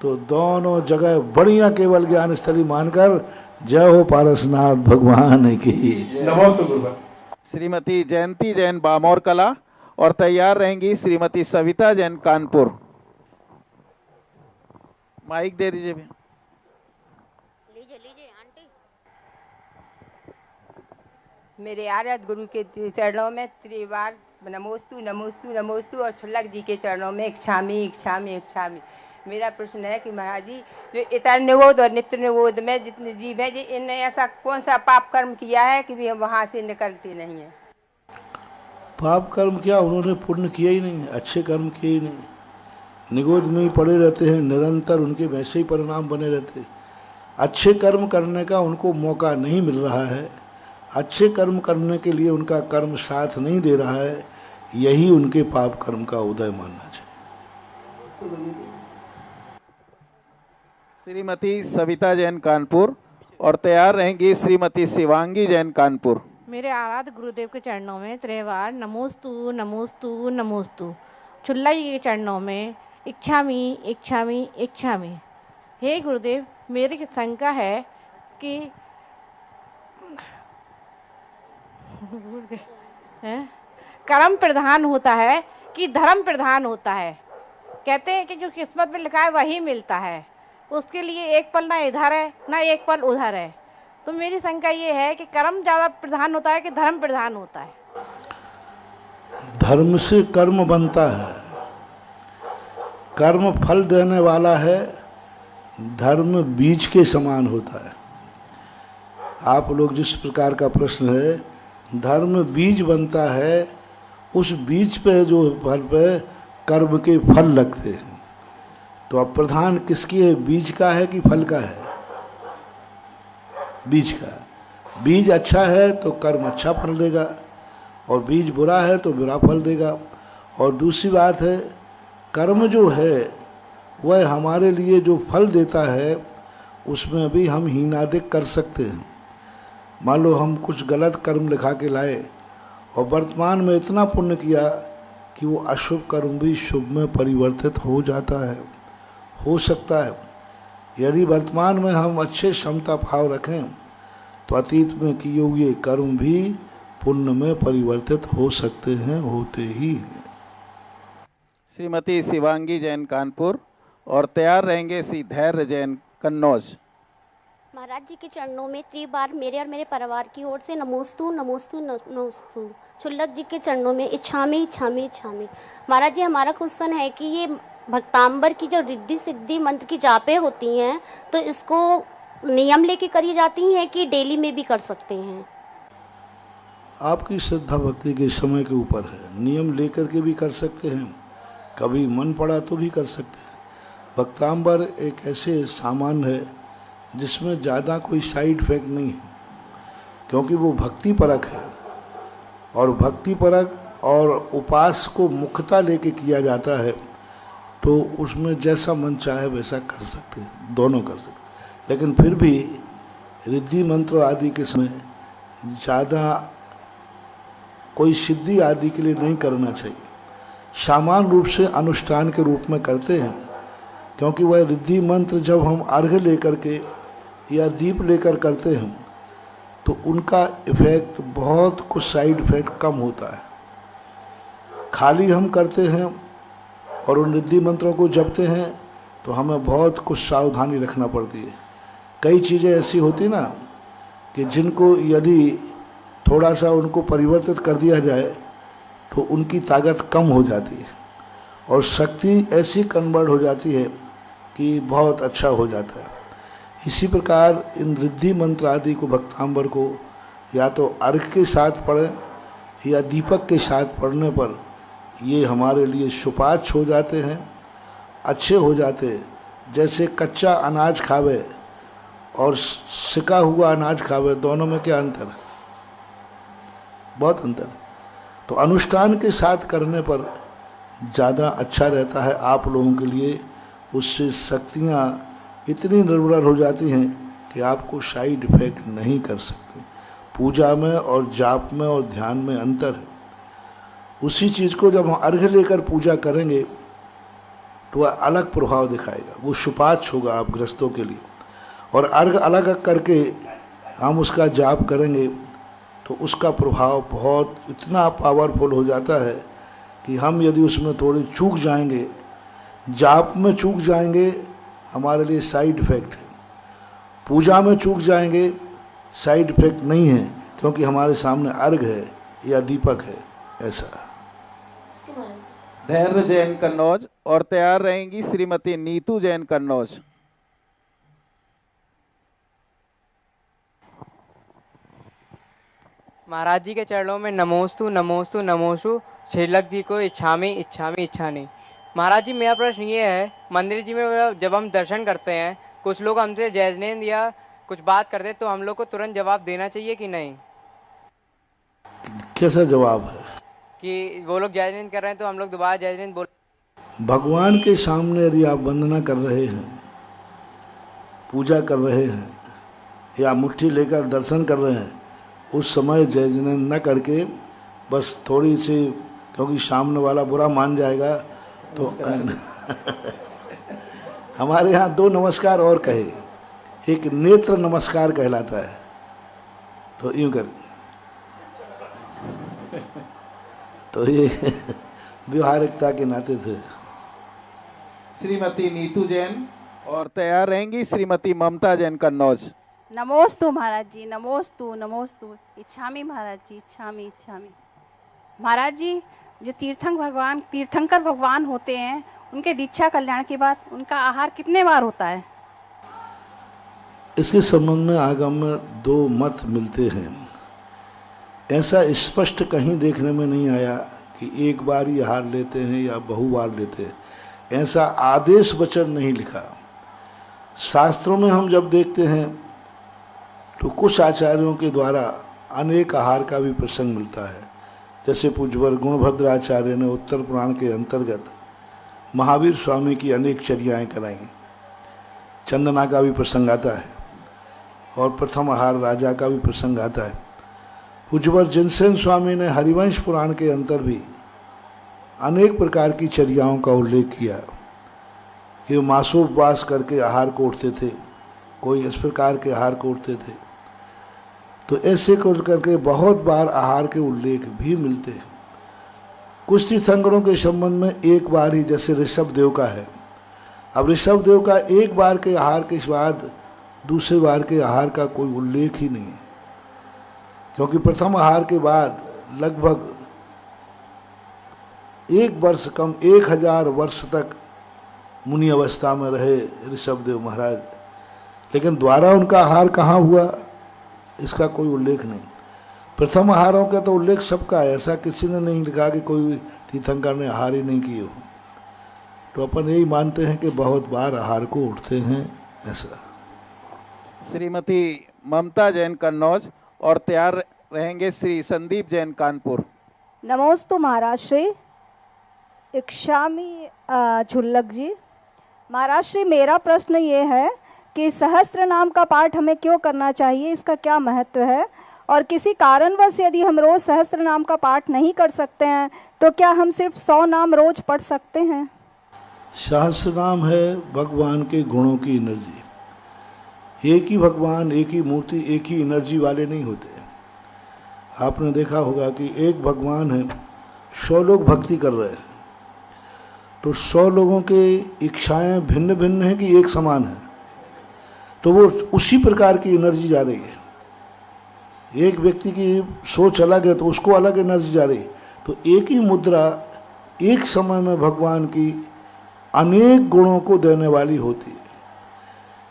तो दोनों जगह बढ़िया केवल ज्ञान स्थली मानकर जय हो पारसनाथ भगवान की। नमस्ते। श्रीमती जयंती जैन बामौर कला और तैयार रहेंगी श्रीमती सविता जैन कानपुर। माइक दे दीजिए भैया। मेरे आराध्य गुरु के चरणों में त्रिवार नमोस्तु नमोस्तु नमोस्तु और छुल्लक जी के चरणों में इच्छामी इच्छामी इच्छामी। मेरा प्रश्न है कि महाराज जी जो इतर निगोद और नित्य निगोद में जितने जीव हैं जी इनने ऐसा कौन सा पाप कर्म किया है कि भी हम वहाँ से निकलते नहीं हैं? पाप कर्म क्या, उन्होंने पुण्य किया ही नहीं, अच्छे कर्म किए ही नहीं, निगोद में ही पड़े रहते हैं, निरंतर उनके वैसे ही परिणाम बने रहते। अच्छे कर्म करने का उनको मौका नहीं मिल रहा है, अच्छे कर्म करने के लिए उनका कर्म साथ नहीं दे रहा है, यही उनके पाप कर्म का उदय मानना चाहिए। श्रीमती सविता जैन कानपुर और तैयार रहेंगी श्रीमती शिवांगी जैन कानपुर। मेरे आराध्य गुरुदेव के चरणों में त्रिवार नमोस्तु नमोस्तु नमोस्तु। छुल्ला जी के चरणों में इच्छामी इच्छामी इच्छामी। हे गुरुदेव, मेरी शंका है कि कर्म प्रधान होता है कि धर्म प्रधान होता है? कहते हैं कि जो किस्मत में लिखा है वही मिलता है, उसके लिए एक पल ना इधर है ना एक पल उधर है। तो मेरी शंका ये है कि कर्म ज़्यादा प्रधान होता है कि धर्म प्रधान होता है? धर्म से कर्म बनता है, कर्म फल देने वाला है, धर्म बीज के समान होता है। आप लोग जिस प्रकार का प्रश्न है, धर्म बीज बनता है, उस बीज पे जो फल पे कर्म के फल लगते हैं। तो अब प्रधान किसकी है, बीज का है कि फल का है? बीज का। बीज अच्छा है तो कर्म अच्छा फल देगा, और बीज बुरा है तो बुरा फल देगा। और दूसरी बात है, कर्म जो है वह हमारे लिए जो फल देता है उसमें भी हम हीनादिक कर सकते हैं। मान लो हम कुछ गलत कर्म लिखा के लाए और वर्तमान में इतना पुण्य किया कि वो अशुभ कर्म भी शुभ में परिवर्तित हो जाता है, हो सकता है। यदि वर्तमान में हम अच्छे क्षमता भाव रखें तो अतीत में किए हुए कर्म भी पुण्य में परिवर्तित हो सकते हैं, होते ही हैं। श्रीमती शिवांगी जैन कानपुर और तैयार रहेंगे श्री धैर्य जैन कन्नौज। महाराज जी के चरणों में त्रिबार मेरे और मेरे परिवार की ओर से नमोस्तु नमोस्तु नमोस्तु। छुल्लक जी के चरणों में इच्छामी इच्छामी इच्छामी। महाराज जी, हमारा क्वेश्चन है कि ये भक्तांबर की जो रिद्धि सिद्धि मंत्र की जापें होती हैं तो इसको नियम लेके करी जाती हैं कि डेली में भी कर सकते हैं? आपकी श्रद्धा भक्ति के समय के ऊपर है, नियम लेकर के भी कर सकते हैं, कभी मन पड़ा तो भी कर सकते हैं। भक्तांबर एक ऐसे सामान है जिसमें ज़्यादा कोई साइड इफेक्ट नहीं है, क्योंकि वो भक्ति परक है, और भक्ति परक और उपास को मुख्यता लेके किया जाता है, तो उसमें जैसा मन चाहे वैसा कर सकते हैं, दोनों कर सकते हैं। लेकिन फिर भी रिद्धि मंत्र आदि के समय ज़्यादा कोई सिद्धि आदि के लिए नहीं करना चाहिए। सामान्य रूप से अनुष्ठान के रूप में करते हैं, क्योंकि वह रिद्धि मंत्र जब हम अर्घ्य लेकर के या दीप लेकर करते हैं तो उनका इफेक्ट बहुत कुछ साइड इफेक्ट कम होता है। खाली हम करते हैं और उन रिद्धि मंत्रों को जपते हैं तो हमें बहुत कुछ सावधानी रखना पड़ती है। कई चीज़ें ऐसी होती ना कि जिनको यदि थोड़ा सा उनको परिवर्तित कर दिया जाए तो उनकी ताकत कम हो जाती है और शक्ति ऐसी कन्वर्ट हो जाती है कि बहुत अच्छा हो जाता है। इसी प्रकार इन रिद्धि मंत्र आदि को भक्तांबर को या तो अर्घ के साथ पढ़ें या दीपक के साथ पढ़ने पर ये हमारे लिए सुपाच्य हो जाते हैं, अच्छे हो जाते हैं। जैसे कच्चा अनाज खावे और सिका हुआ अनाज खावे, दोनों में क्या अंतर है? बहुत अंतर। तो अनुष्ठान के साथ करने पर ज़्यादा अच्छा रहता है आप लोगों के लिए। उससे शक्तियाँ इतनी निर्बल हो जाती हैं कि आपको साइड इफेक्ट नहीं कर सकते। पूजा में और जाप में और ध्यान में अंतर है। उसी चीज़ को जब हम अर्घ लेकर पूजा करेंगे तो वह अलग प्रभाव दिखाएगा, वो सुपाच्य होगा आप गृहस्थों के लिए। और अर्घ अलग करके हम उसका जाप करेंगे तो उसका प्रभाव बहुत इतना पावरफुल हो जाता है कि हम यदि उसमें थोड़े चूक जाएंगे, जाप में चूक जाएंगे, हमारे लिए साइड इफ़ेक्ट है। पूजा में चूक जाएंगे, साइड इफ़ेक्ट नहीं है, क्योंकि हमारे सामने अर्घ है या दीपक है। ऐसा धैर्य जैन कन्नौज और तैयार रहेंगी श्रीमती नीतू जैन कन्नौज। महाराज जी के चरणों में नमोस्तु नमोस्तु नमोस्तु छेलक जी को इच्छामी इच्छामी इच्छानी। महाराज जी मेरा प्रश्न ये है, मंदिर जी में जब हम दर्शन करते हैं कुछ लोग हमसे जयजनेन्द्र या कुछ बात करते तो हम लोग को तुरंत जवाब देना चाहिए कि नहीं? कैसा जवाब है? कि वो लोग जयजनेन्द्र कर रहे हैं तो हम लोग दोबारा जयजनेन्द्र बोल। भगवान के सामने यदि आप वंदना कर रहे हैं, पूजा कर रहे हैं या मुट्ठी लेकर दर्शन कर रहे हैं, उस समय जयजनेन्द्र न करके बस थोड़ी सी, क्योंकि सामने वाला बुरा मान जाएगा तो हमारे यहाँ 2 नमस्कार और कहे, एक नेत्र नमस्कार कहलाता है, तो यूँ कर, तो ये व्यवहारिकता के नाते थे। श्रीमती नीतू जैन और तैयार रहेंगी श्रीमती ममता जैन कन्नौज। नमोस्तु महाराज जी, नमोस्तु नमोस्तु इच्छामी महाराज जी, इच्छामी इच्छामी। महाराज जी जो तीर्थंकर भगवान होते हैं, उनके दीक्षा कल्याण के बाद उनका आहार कितने बार होता है? इसके संबंध में आगम में 2 मत मिलते हैं। ऐसा स्पष्ट कहीं देखने में नहीं आया कि एक बार ही आहार लेते हैं या बहुबार लेते हैं, ऐसा आदेश वचन नहीं लिखा। शास्त्रों में हम जब देखते हैं तो कुछ आचार्यों के द्वारा अनेक आहार का भी प्रसंग मिलता है। जैसे पूज्यवर गुणभद्र आचार्य ने उत्तर पुराण के अंतर्गत महावीर स्वामी की अनेक चर्याएँ कराई, चंदना का भी प्रसंग आता है और प्रथम आहार राजा का भी प्रसंग आता है। पूज्यवर जिनसेन स्वामी ने हरिवंश पुराण के अंतर भी अनेक प्रकार की चर्याओं का उल्लेख किया कि वो मासोपवास करके आहार को उठते थे, कोई इस प्रकार के आहार को उठते थे। तो ऐसे करके बहुत बार आहार के उल्लेख भी मिलते हैं। कुछ तीर्थंकरों के संबंध में एक बार ही, जैसे ऋषभ देव का है। अब ऋषभ देव का एक बार के आहार के बाद दूसरे बार के आहार का कोई उल्लेख ही नहीं है, क्योंकि प्रथम आहार के बाद लगभग 1 वर्ष कम 1000 वर्ष तक मुनि अवस्था में रहे ऋषभ देव महाराज, लेकिन द्वारा उनका आहार कहाँ हुआ इसका कोई उल्लेख नहीं। प्रथम आहारों का तो उल्लेख सबका है, ऐसा किसी ने नहीं लिखा कि कोई तीर्थंकर ने आहार ही नहीं किए हो। तो अपन यही मानते हैं कि बहुत बार आहार को उठते हैं। ऐसा श्रीमती ममता जैन कन्नौज और तैयार रहेंगे श्री संदीप जैन कानपुर। नमोस्तु महाराज श्री इच्छामी छुल्लक जी। महाराज श्री मेरा प्रश्न ये है कि सहस्त्र नाम का पाठ हमें क्यों करना चाहिए, इसका क्या महत्व है, और किसी कारणवश यदि हम रोज सहस्त्र नाम का पाठ नहीं कर सकते हैं तो क्या हम सिर्फ 100 नाम रोज पढ़ सकते हैं? सहस्त्र नाम है भगवान के गुणों की एनर्जी। एक ही भगवान, एक ही मूर्ति, एक ही एनर्जी वाले नहीं होते। आपने देखा होगा कि एक भगवान है 100 लोग भक्ति कर रहे हैं, तो 100 लोगों के इच्छाएं भिन्न भिन्न हैं कि एक समान है, तो वो उसी प्रकार की एनर्जी जा रही है। एक व्यक्ति की सोच अलग है तो उसको अलग एनर्जी जा रही है। तो एक ही मुद्रा एक समय में भगवान की अनेक गुणों को देने वाली होती है।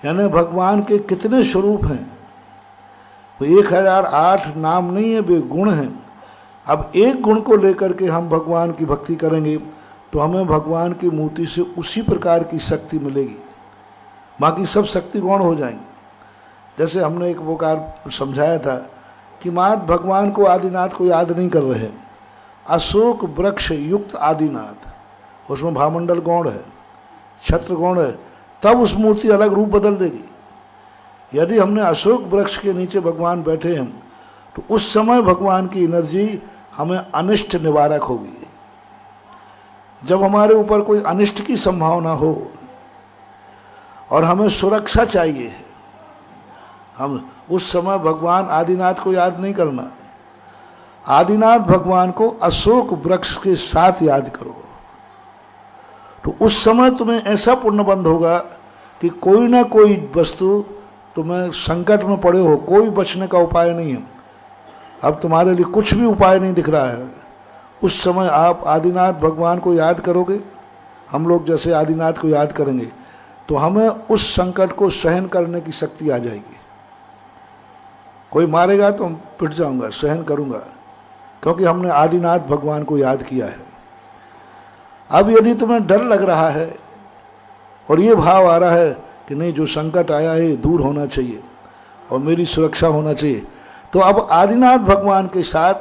यानी भगवान के कितने स्वरूप हैं, वो 1008 नाम नहीं है, वे गुण हैं। अब एक गुण को लेकर के हम भगवान की भक्ति करेंगे तो हमें भगवान की मूर्ति से उसी प्रकार की शक्ति मिलेगी, बाकी सब शक्ति गौण हो जाएंगे। जैसे हमने एक प्रकार समझाया था कि मात भगवान को आदिनाथ को याद नहीं कर रहे, अशोक वृक्ष युक्त आदिनाथ, उसमें भामंडल गौण है, छत्र गौण है, तब उस मूर्ति अलग रूप बदल देगी। यदि हमने अशोक वृक्ष के नीचे भगवान बैठे हैं तो उस समय भगवान की एनर्जी हमें अनिष्ट निवारक होगी। जब हमारे ऊपर कोई अनिष्ट की संभावना हो और हमें सुरक्षा चाहिए, हम उस समय भगवान आदिनाथ को याद नहीं करना, आदिनाथ भगवान को अशोक वृक्ष के साथ याद करो। तो उस समय तुम्हें ऐसा पुण्य बंध होगा कि कोई ना कोई वस्तु, तुम्हें संकट में पड़े हो, कोई बचने का उपाय नहीं है, अब तुम्हारे लिए कुछ भी उपाय नहीं दिख रहा है, उस समय आप आदिनाथ भगवान को याद करोगे, हम लोग जैसे आदिनाथ को याद करेंगे, तो हमें उस संकट को सहन करने की शक्ति आ जाएगी। कोई मारेगा तो पिट जाऊंगा, सहन करूंगा, क्योंकि हमने आदिनाथ भगवान को याद किया है। अब यदि तुम्हें डर लग रहा है और ये भाव आ रहा है कि नहीं, जो संकट आया है दूर होना चाहिए और मेरी सुरक्षा होना चाहिए, तो अब आदिनाथ भगवान के साथ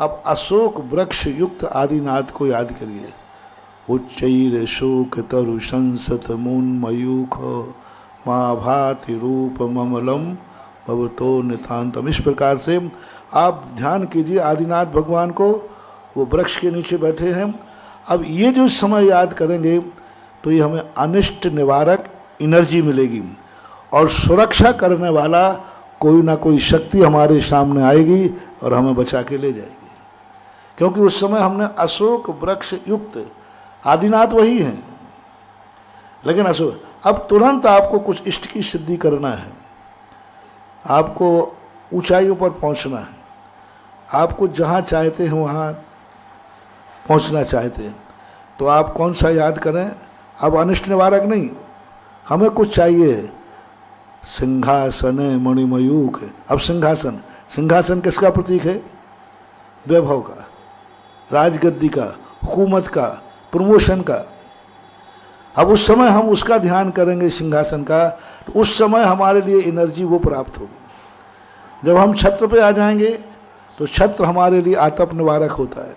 आप अशोक वृक्ष युक्त आदिनाथ को याद करिए। उच्चैर शोक तरु संसत मून मयूख माँ भाति रूप ममलम भवतो नितांतम। इस प्रकार से आप ध्यान कीजिए आदिनाथ भगवान को, वो वृक्ष के नीचे बैठे हैं। अब ये जो समय याद करेंगे तो ये हमें अनिष्ट निवारक एनर्जी मिलेगी और सुरक्षा करने वाला कोई ना कोई शक्ति हमारे सामने आएगी और हमें बचा के ले जाएगी, क्योंकि उस समय हमने अशोक वृक्ष युक्त, आदिनाथ वही हैं, लेकिन अशोक। अब तुरंत आपको कुछ इष्ट की सिद्धि करना है, आपको ऊंचाइयों पर पहुंचना है, आपको जहां चाहते हैं वहां पहुंचना चाहते हैं, तो आप कौन सा याद करें? अब अनिष्ट निवारक नहीं, हमें कुछ चाहिए सिंहासन मणिमयूख। अब सिंहासन, सिंहासन किसका प्रतीक है? वैभव का, राजगद्दी का, हुकूमत का, प्रमोशन का। अब उस समय हम उसका ध्यान करेंगे सिंहासन का, तो उस समय हमारे लिए एनर्जी वो प्राप्त होगी। जब हम छत्र पे आ जाएंगे तो छत्र हमारे लिए आतप निवारक होता है,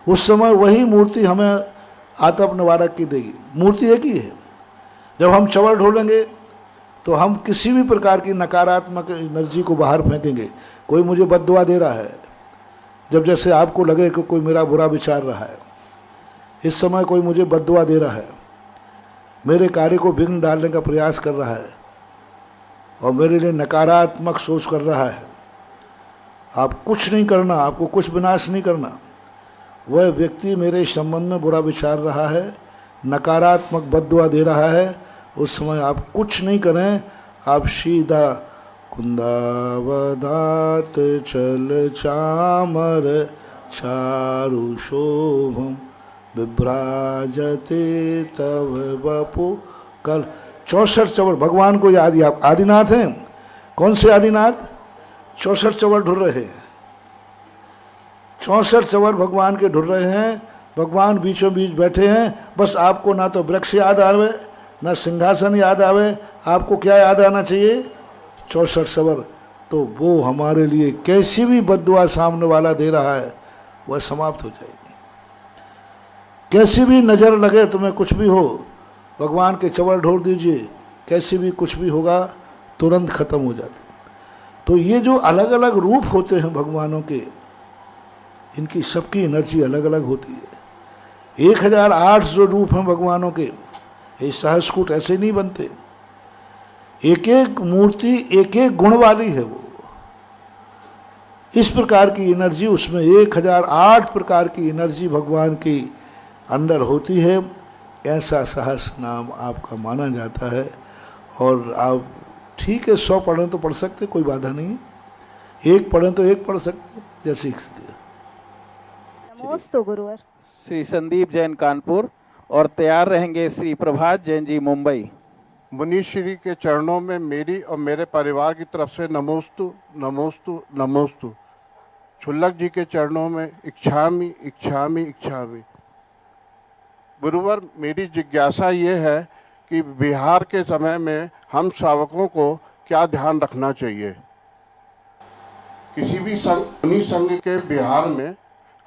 उस समय वही मूर्ति हमें आतप निवारक की देगी। मूर्ति एक ही है। जब हम चवर ढोलेंगे तो हम किसी भी प्रकार की नकारात्मक एनर्जी को बाहर फेंकेंगे। कोई मुझे बद्दुआ दे रहा है, जब जैसे आपको लगे कि कोई मेरा बुरा विचार रहा है, इस समय कोई मुझे बद्दुआ दे रहा है, मेरे कार्य को विघ्न डालने का प्रयास कर रहा है और मेरे लिए नकारात्मक सोच कर रहा है, आप कुछ नहीं करना, आपको कुछ विनाश नहीं करना। वह व्यक्ति मेरे संबंध में बुरा विचार रहा है, नकारात्मक बद्दुआ दे रहा है, उस समय आप कुछ नहीं करें, आप सीधा कुंदावदात चल चामर चारु शोभम विभ्राजते तव बपु कल। 64 चवर भगवान को याद ही। आप आदिनाथ हैं, कौन से आदिनाथ? 64 चवर ढुर रहे हैं, 64 चवर भगवान के ढुर रहे हैं, भगवान बीचों बीच बैठे हैं। बस आपको ना तो वृक्ष याद आवे, ना सिंहासन याद आवे, आपको क्या याद आना चाहिए? 64 चवर। तो वो हमारे लिए कैसी भी बद्दुआ सामने वाला दे रहा है वह समाप्त हो जाएगी। कैसी भी नज़र लगे तुम्हें, कुछ भी हो, भगवान के चवर ढोर दीजिए, कैसी भी कुछ भी होगा तुरंत खत्म हो जाती। तो ये जो अलग अलग रूप होते हैं भगवानों के, इनकी सबकी एनर्जी अलग अलग होती है। 1008 जो रूप हैं भगवानों के, ये सहस्कूट ऐसे नहीं बनते। एक एक मूर्ति एक एक गुण वाली है। वो इस प्रकार की एनर्जी, उसमें 1008 प्रकार की एनर्जी भगवान की अंदर होती है। ऐसा सहस्र नाम आपका माना जाता है। और आप ठीक है 100 पढ़ें तो पढ़ सकते, कोई बाधा नहीं है। 1 पढ़ें तो 1 पढ़ सकते, जैसे नमोस्तु गुरुवर। श्री संदीप जैन कानपुर और तैयार रहेंगे श्री प्रभात जैन जी मुंबई। मुनीश श्री के चरणों में मेरी और मेरे परिवार की तरफ से नमोस्तु नमोस्तु नमोस्तु। छुल्लक जी के चरणों में इच्छामि इच्छामि इच्छामि। गुरुवर, मेरी जिज्ञासा ये है कि बिहार के समय में हम श्रावकों को क्या ध्यान रखना चाहिए? किसी भी मुनि संघ के बिहार में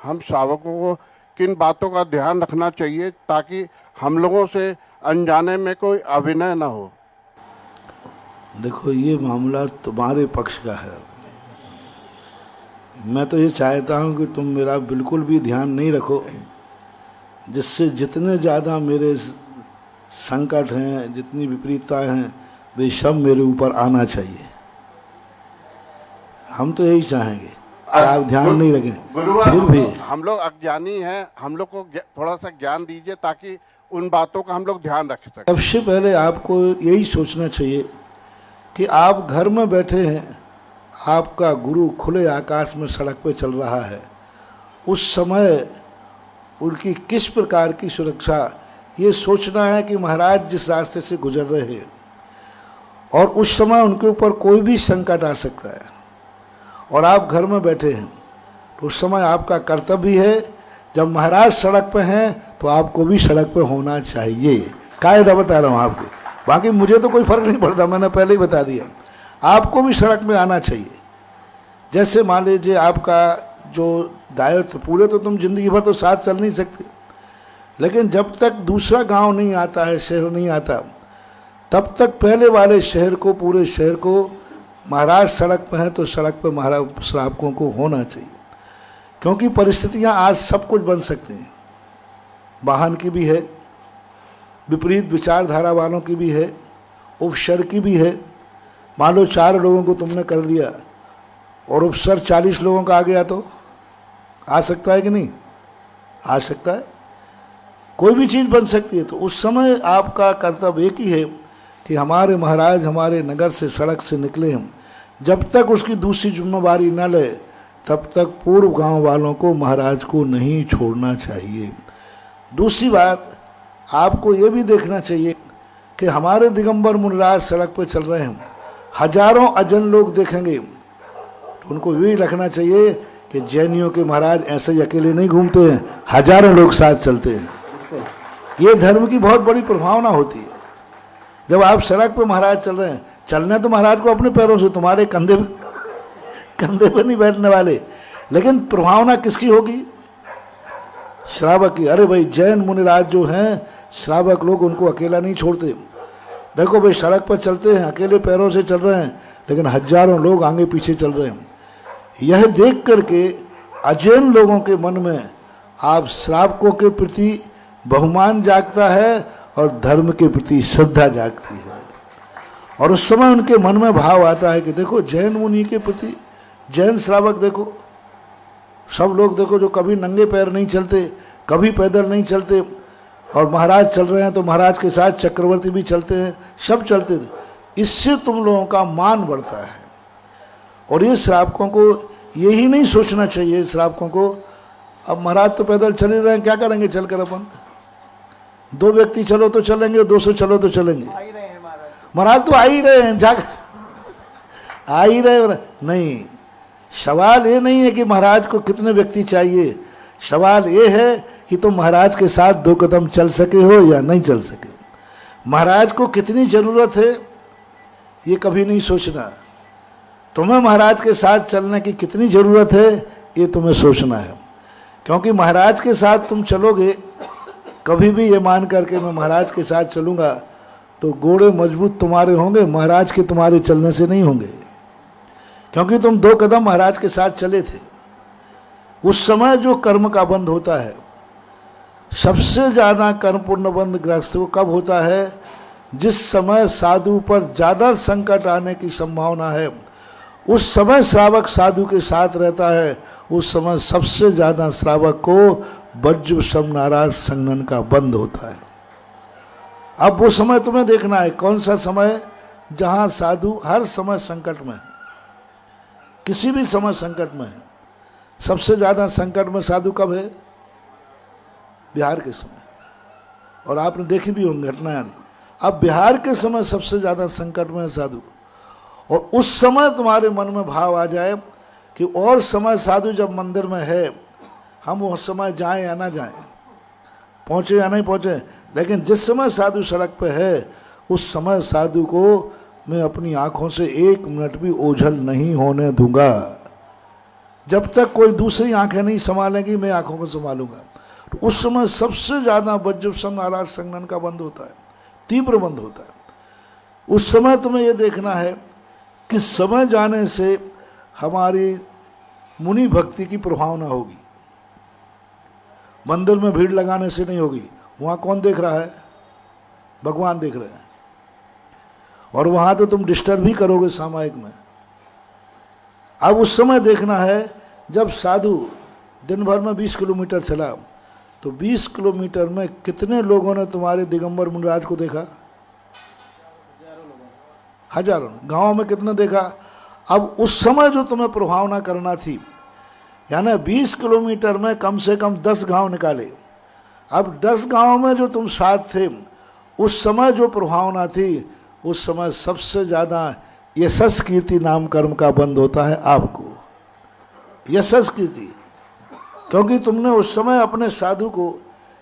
हम श्रावकों को किन बातों का ध्यान रखना चाहिए ताकि हम लोगों से अनजाने में कोई अभिनय ना हो? देखो, ये मामला तुम्हारे पक्ष का है। मैं तो ये चाहता हूँ कि तुम मेरा बिल्कुल भी ध्यान नहीं रखो, जिससे जितने ज़्यादा मेरे संकट हैं, जितनी विपरीतताएं हैं, वे सब मेरे ऊपर आना चाहिए। हम तो यही चाहेंगे, आप ध्यान नहीं रखें। फिर भी हम लोग अज्ञानी हैं, हम लोग को थोड़ा सा ज्ञान दीजिए ताकि उन बातों का हम लोग ध्यान रख सकें। सबसे पहले आपको यही सोचना चाहिए कि आप घर में बैठे हैं, आपका गुरु खुले आकाश में सड़क पे चल रहा है। उस समय उनकी किस प्रकार की सुरक्षा, ये सोचना है कि महाराज जिस रास्ते से गुजर रहे हैं और उस समय उनके ऊपर कोई भी संकट आ सकता है और आप घर में बैठे हैं, तो उस समय आपका कर्तव्य है, जब महाराज सड़क पे हैं तो आपको भी सड़क पे होना चाहिए। कायदा बता रहा हूँ आपके, बाकी मुझे तो कोई फर्क नहीं पड़ता, मैंने पहले ही बता दिया। आपको भी सड़क में आना चाहिए। जैसे मान लीजिए आपका जो दायित्व पूरे, तो तुम जिंदगी भर तो साथ चल नहीं सकते, लेकिन जब तक दूसरा गांव नहीं आता है, शहर नहीं आता, तब तक पहले वाले शहर को, पूरे शहर को, महाराज सड़क पर हैं तो सड़क पर महाराज श्रावकों को होना चाहिए। क्योंकि परिस्थितियां आज सब कुछ बन सकती हैं। वाहन की भी है, विपरीत विचारधारा वालों की भी है, उपसर की भी है। मान लो 4 लोगों को तुमने कर दिया और उपसर 40 लोगों का आ गया तो आ सकता है कि नहीं? आ सकता है, कोई भी चीज़ बन सकती है। तो उस समय आपका कर्तव्य एक ही है कि हमारे महाराज हमारे नगर से, सड़क से निकले हम, जब तक उसकी दूसरी जिम्मेवारी न ले तब तक पूर्व गांव वालों को, महाराज को नहीं छोड़ना चाहिए। दूसरी बात, आपको ये भी देखना चाहिए कि हमारे दिगंबर मुनिराज सड़क पर चल रहे हैं, हजारों अजन लोग देखेंगे तो उनको यही रखना चाहिए कि जैनियों के महाराज ऐसे ही अकेले नहीं घूमते हैं, हजारों लोग साथ चलते हैं। ये धर्म की बहुत बड़ी प्रभावना होती है। जब आप सड़क पे महाराज चल रहे हैं, चलने तो महाराज को अपने पैरों से, तुम्हारे कंधे पे नहीं बैठने वाले, लेकिन प्रभावना किसकी होगी? श्रावक की। अरे भाई, जैन मुनिराज जो हैं, श्रावक लोग, उनको अकेला नहीं छोड़ते। देखो भाई, सड़क पर चलते हैं, अकेले पैरों से चल रहे हैं, लेकिन हजारों लोग आगे पीछे चल रहे हैं। यह देख करके अजैन लोगों के मन में आप श्रावकों के प्रति बहुमान जागता है और धर्म के प्रति श्रद्धा जागती है। और उस समय उनके मन में भाव आता है कि देखो जैन मुनि के प्रति, जैन श्रावक देखो, सब लोग देखो जो कभी नंगे पैर नहीं चलते, कभी पैदल नहीं चलते, और महाराज चल रहे हैं तो महाराज के साथ चक्रवर्ती भी चलते हैं, सब चलते थे। इससे तुम लोगों का मान बढ़ता है। और ये श्रावकों को यही नहीं सोचना चाहिए, श्रावकों को अब महाराज तो पैदल चल ही रहे हैं, क्या करेंगे चलकर अपन? 2 व्यक्ति चलो तो चलेंगे, 200 चलो तो चलेंगे, महाराज तो आ ही रहे हैं, जाकर आ ही रहे। नहीं, सवाल ये नहीं है कि महाराज को कितने व्यक्ति चाहिए, सवाल ये है कि तुम महाराज के साथ 2 कदम चल सके हो या नहीं चल सके। महाराज को कितनी जरूरत है ये कभी नहीं सोचना, तुम्हें महाराज के साथ चलने की कितनी जरूरत है ये तुम्हें सोचना है। क्योंकि महाराज के साथ तुम चलोगे, कभी भी ये मान करके मैं महाराज के साथ चलूँगा, तो घोड़े मजबूत तुम्हारे होंगे, महाराज के तुम्हारे चलने से नहीं होंगे। क्योंकि तुम 2 कदम महाराज के साथ चले थे। उस समय जो कर्म का बंध होता है, सबसे ज़्यादा कर्म पूर्ण बंध गृहस्थ को कब होता है? जिस समय साधु पर ज़्यादा संकट आने की संभावना है उस समय श्रावक साधु के साथ रहता है, उस समय सबसे ज्यादा श्रावक को वज्र शम नाराज संगन का बंध होता है। अब वो समय तुम्हें देखना है, कौन सा समय जहां साधु हर समय संकट में है, किसी भी समय संकट में है। सबसे ज्यादा संकट में साधु कब है? बिहार के समय, और आपने देखी भी होंगी घटनाएं। अब बिहार के समय सबसे ज्यादा संकट में है साधु, और उस समय तुम्हारे मन में भाव आ जाए कि और समय साधु जब मंदिर में है, हम उस समय जाएं या ना जाएं, पहुंचे या नहीं पहुंचे, लेकिन जिस समय साधु सड़क पे है उस समय साधु को मैं अपनी आंखों से 1 मिनट भी ओझल नहीं होने दूंगा। जब तक कोई दूसरी आंखें नहीं संभालेंगी, मैं आंखों को संभालूंगा। तो उस समय सबसे ज्यादा वज्र शम नाराज संगन का बंद होता है, तीव्र बंद होता है। उस समय तुम्हें यह देखना है कि समय जाने से हमारी मुनि भक्ति की प्रभावना होगी, मंदिर में भीड़ लगाने से नहीं होगी। वहां कौन देख रहा है? भगवान देख रहे हैं, और वहां तो तुम डिस्टर्ब भी करोगे सामायिक में। अब उस समय देखना है जब साधु दिन भर में 20 किलोमीटर चला, तो 20 किलोमीटर में कितने लोगों ने तुम्हारे दिगंबर मुनिराज को देखा? हजारों। गांव में कितने देखा? अब उस समय जो तुम्हें प्रभावना करना थी, यानी 20 किलोमीटर में कम से कम 10 गांव निकाले। अब 10 गांव में जो तुम साथ थे, उस समय जो प्रभावना थी, उस समय सबसे ज्यादा यशस कीर्ति नाम कर्म का बंद होता है आपको। यशस कीर्ति, क्योंकि तुमने उस समय अपने साधु को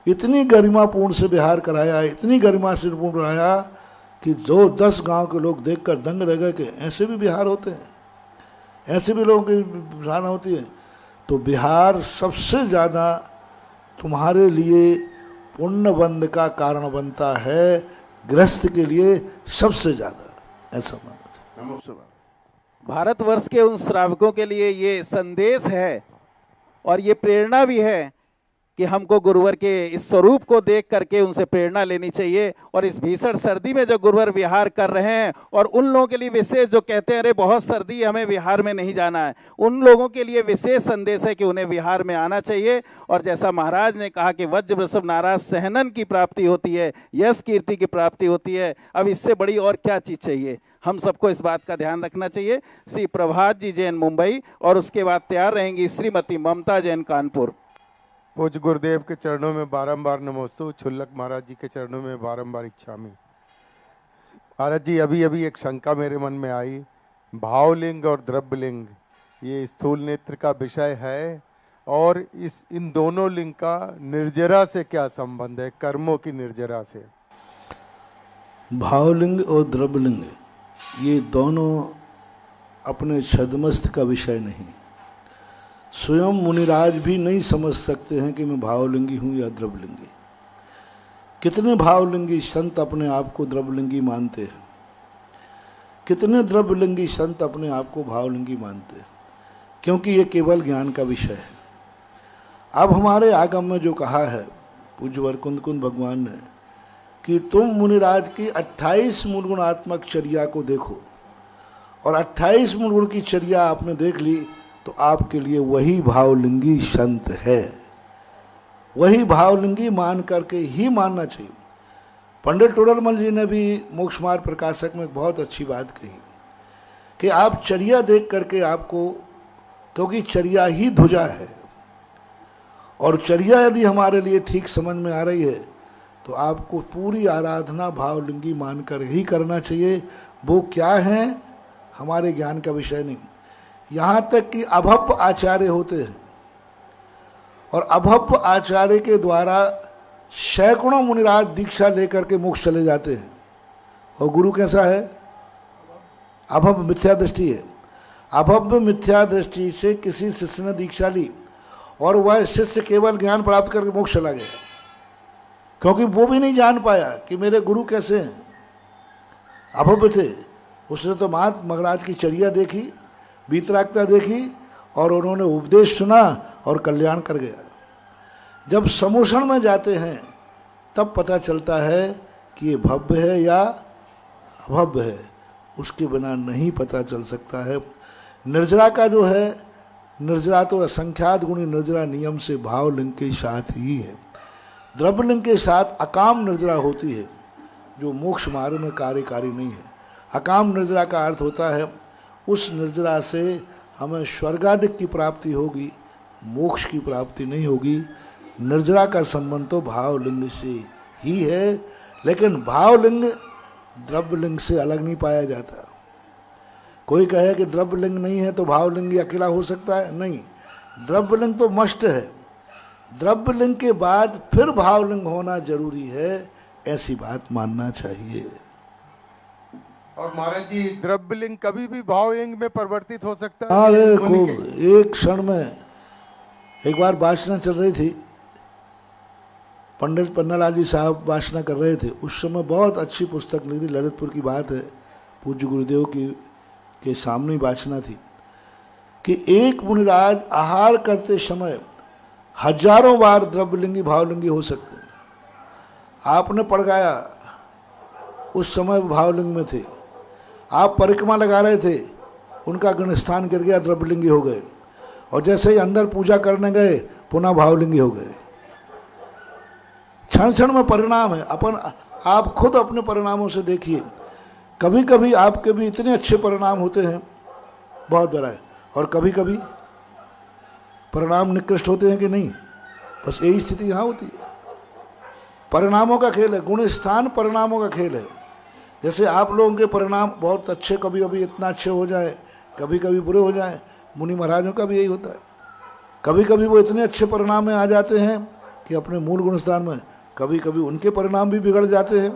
इतनी गरिमापूर्ण से विहार कराया, इतनी गरिमा से पूर्ण कराया कि जो 10 गांव के लोग देखकर दंग रह गए कि ऐसे भी बिहार होते हैं, ऐसे भी लोगों की धारणा होती है। तो बिहार सबसे ज़्यादा तुम्हारे लिए पुण्य बंध का कारण बनता है, गृहस्थ के लिए सबसे ज़्यादा, ऐसा मानना चाहिए। भारतवर्ष के उन श्रावकों के लिए ये संदेश है और ये प्रेरणा भी है कि हमको गुरुवर के इस स्वरूप को देख करके उनसे प्रेरणा लेनी चाहिए। और इस भीषण सर्दी में जो गुरुवर विहार कर रहे हैं, और उन लोगों के लिए विशेष जो कहते हैं अरे बहुत सर्दी है हमें विहार में नहीं जाना है, उन लोगों के लिए विशेष संदेश है कि उन्हें विहार में आना चाहिए। और जैसा महाराज ने कहा कि वज्र वृषभ नाराज सहनन की प्राप्ति होती है, यश कीर्ति की प्राप्ति होती है, अब इससे बड़ी और क्या चीज़ चाहिए? हम सबको इस बात का ध्यान रखना चाहिए। श्री प्रभात जी जैन मुंबई, और उसके बाद तैयार रहेंगी श्रीमती ममता जैन कानपुर। पूज्य गुरुदेव के चरणों में बारंबार नमोस्तु, छुल्लक महाराज जी के चरणों में बारंबार इच्छामी। महाराज जी, अभी अभी एक शंका मेरे मन में आई, भावलिंग और द्रव्यलिंग ये स्थूल नेत्र का विषय है, और इन दोनों लिंग का निर्जरा से क्या संबंध है, कर्मों की निर्जरा से? भावलिंग और द्रव्यलिंग ये दोनों अपने छद्मस्त का विषय नहीं। स्वयं मुनिराज भी नहीं समझ सकते हैं कि मैं भावलिंगी हूँ या द्रव्यलिंगी। कितने भावलिंगी संत अपने आप को द्रव्यलिंगी मानते हैं, कितने द्रव्यलिंगी संत अपने आप को भावलिंगी मानते हैं, क्योंकि ये केवल ज्ञान का विषय है। अब हमारे आगम में जो कहा है पूज्यवर कुंद कुंद भगवान ने कि तुम मुनिराज की 28 मूलगुणात्मक चर्या को देखो, और 28 मूलगुण की चर्या आपने देख ली तो आपके लिए वही भावलिंगी संत है, वही भावलिंगी मान करके ही मानना चाहिए। पंडित टोडरमल जी ने भी मोक्ष मार्ग प्रकाशक में बहुत अच्छी बात कही कि आप चर्या देख करके आपको, क्योंकि चर्या ही ध्वजा है, और चर्या यदि हमारे लिए ठीक समझ में आ रही है तो आपको पूरी आराधना भावलिंगी मानकर ही करना चाहिए। वो क्या है हमारे ज्ञान का विषय नहीं। यहाँ तक कि अभप आचार्य होते हैं, और अभप आचार्य के द्वारा सैकड़ों मुनिराज दीक्षा लेकर के मोक्ष चले जाते हैं, और गुरु कैसा है? अभप मिथ्या दृष्टि है। अभप मिथ्या दृष्टि से किसी शिष्य ने दीक्षा ली और वह शिष्य केवल ज्ञान प्राप्त करके मोक्ष चला गया, क्योंकि वो भी नहीं जान पाया कि मेरे गुरु कैसे हैं, अभव्य थे। उसने तो महाराज की चर्या देखी, वीतरागता देखी, और उन्होंने उपदेश सुना और कल्याण कर गया। जब समोषण में जाते हैं तब पता चलता है कि ये भव्य है या अभव्य है, उसके बिना नहीं पता चल सकता है। निर्जरा का जो है, निर्जरा तो असंख्यात गुणी निर्जरा नियम से भावलिंग के साथ ही है। द्रव्यलिंग के साथ अकाम निर्जरा होती है जो मोक्ष मार्ग में कार्यकारी नहीं है। अकाम निर्जरा का अर्थ होता है उस निर्जरा से हमें स्वर्गादिक की प्राप्ति होगी, मोक्ष की प्राप्ति नहीं होगी। निर्जरा का संबंध तो भावलिंग से ही है, लेकिन भावलिंग द्रव्यलिंग से अलग नहीं पाया जाता। कोई कहे कि द्रव्यलिंग नहीं है तो भावलिंग अकेला हो सकता है, नहीं, द्रव्यलिंग तो मस्ट है। द्रव्यलिंग के बाद फिर भावलिंग होना जरूरी है, ऐसी बात मानना चाहिए। और महाराज जी द्रव्यलिंग कभी भी भावलिंग में परिवर्तित हो सकता है? अरे खूब, एक क्षण में। एक बार वासना चल रही थी, पंडित पन्नालाल जी साहब वासना कर रहे थे। उस समय बहुत अच्छी पुस्तक लिखी थी, ललितपुर की बात है, पूज्य गुरुदेव की के सामने वासना थी कि एक मुनिराज आहार करते समय हजारों बार द्रव्यलिंगी भावलिंगी हो सकते हैं। आपने पड़गाया, उस समय भावलिंग में थे। आप परिक्रमा लगा रहे थे, उनका गणस्थान गिर गया, द्रव्यलिंगी हो गए। और जैसे ही अंदर पूजा करने गए पुनः भावलिंगी हो गए। क्षण क्षण में परिणाम है। आप खुद अपने परिणामों से देखिए, कभी कभी आपके भी इतने अच्छे परिणाम होते हैं, बहुत बड़ा है, और कभी कभी परिणाम निकृष्ट होते हैं कि नहीं। बस यही स्थिति यहाँ होती है। परिणामों का खेल है, गुण स्थान परिणामों का खेल है। जैसे आप लोगों के परिणाम बहुत अच्छे, कभी कभी इतना अच्छे हो जाए, कभी कभी बुरे हो जाए। मुनि महाराजों का भी यही होता है, कभी कभी वो इतने अच्छे परिणाम में आ जाते हैं कि अपने मूल गुणस्थान में, कभी कभी उनके परिणाम भी बिगड़ जाते हैं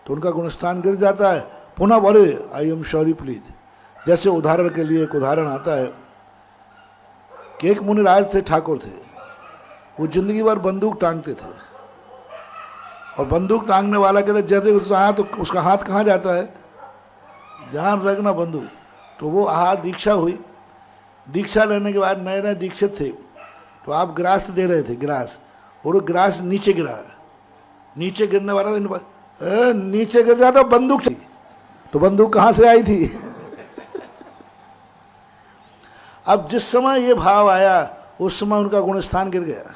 तो उनका गुणस्थान गिर जाता है। पुनः बोले आई एम सॉरी प्लीज। जैसे उदाहरण के लिए एक उदाहरण आता है कि एक मुनिराज थे, ठाकुर थे, वो जिंदगी भर बंदूक टांगते थे। और बंदूक टांगने वाला कहते जैसे उसका हाथ कहाँ जाता है, जहाँ रखना बंदूक। तो वो दीक्षा हुई, दीक्षा लेने के बाद नए नए दीक्षित थे, तो आप ग्रास दे रहे थे, ग्रास, और वो ग्रास नीचे गिरा। नीचे गिरने वाला नीचे गिर जाता बंदूक, तो बंदूक कहाँ से आई थी? अब जिस समय ये भाव आया उस समय उनका गुणस्थान गिर गया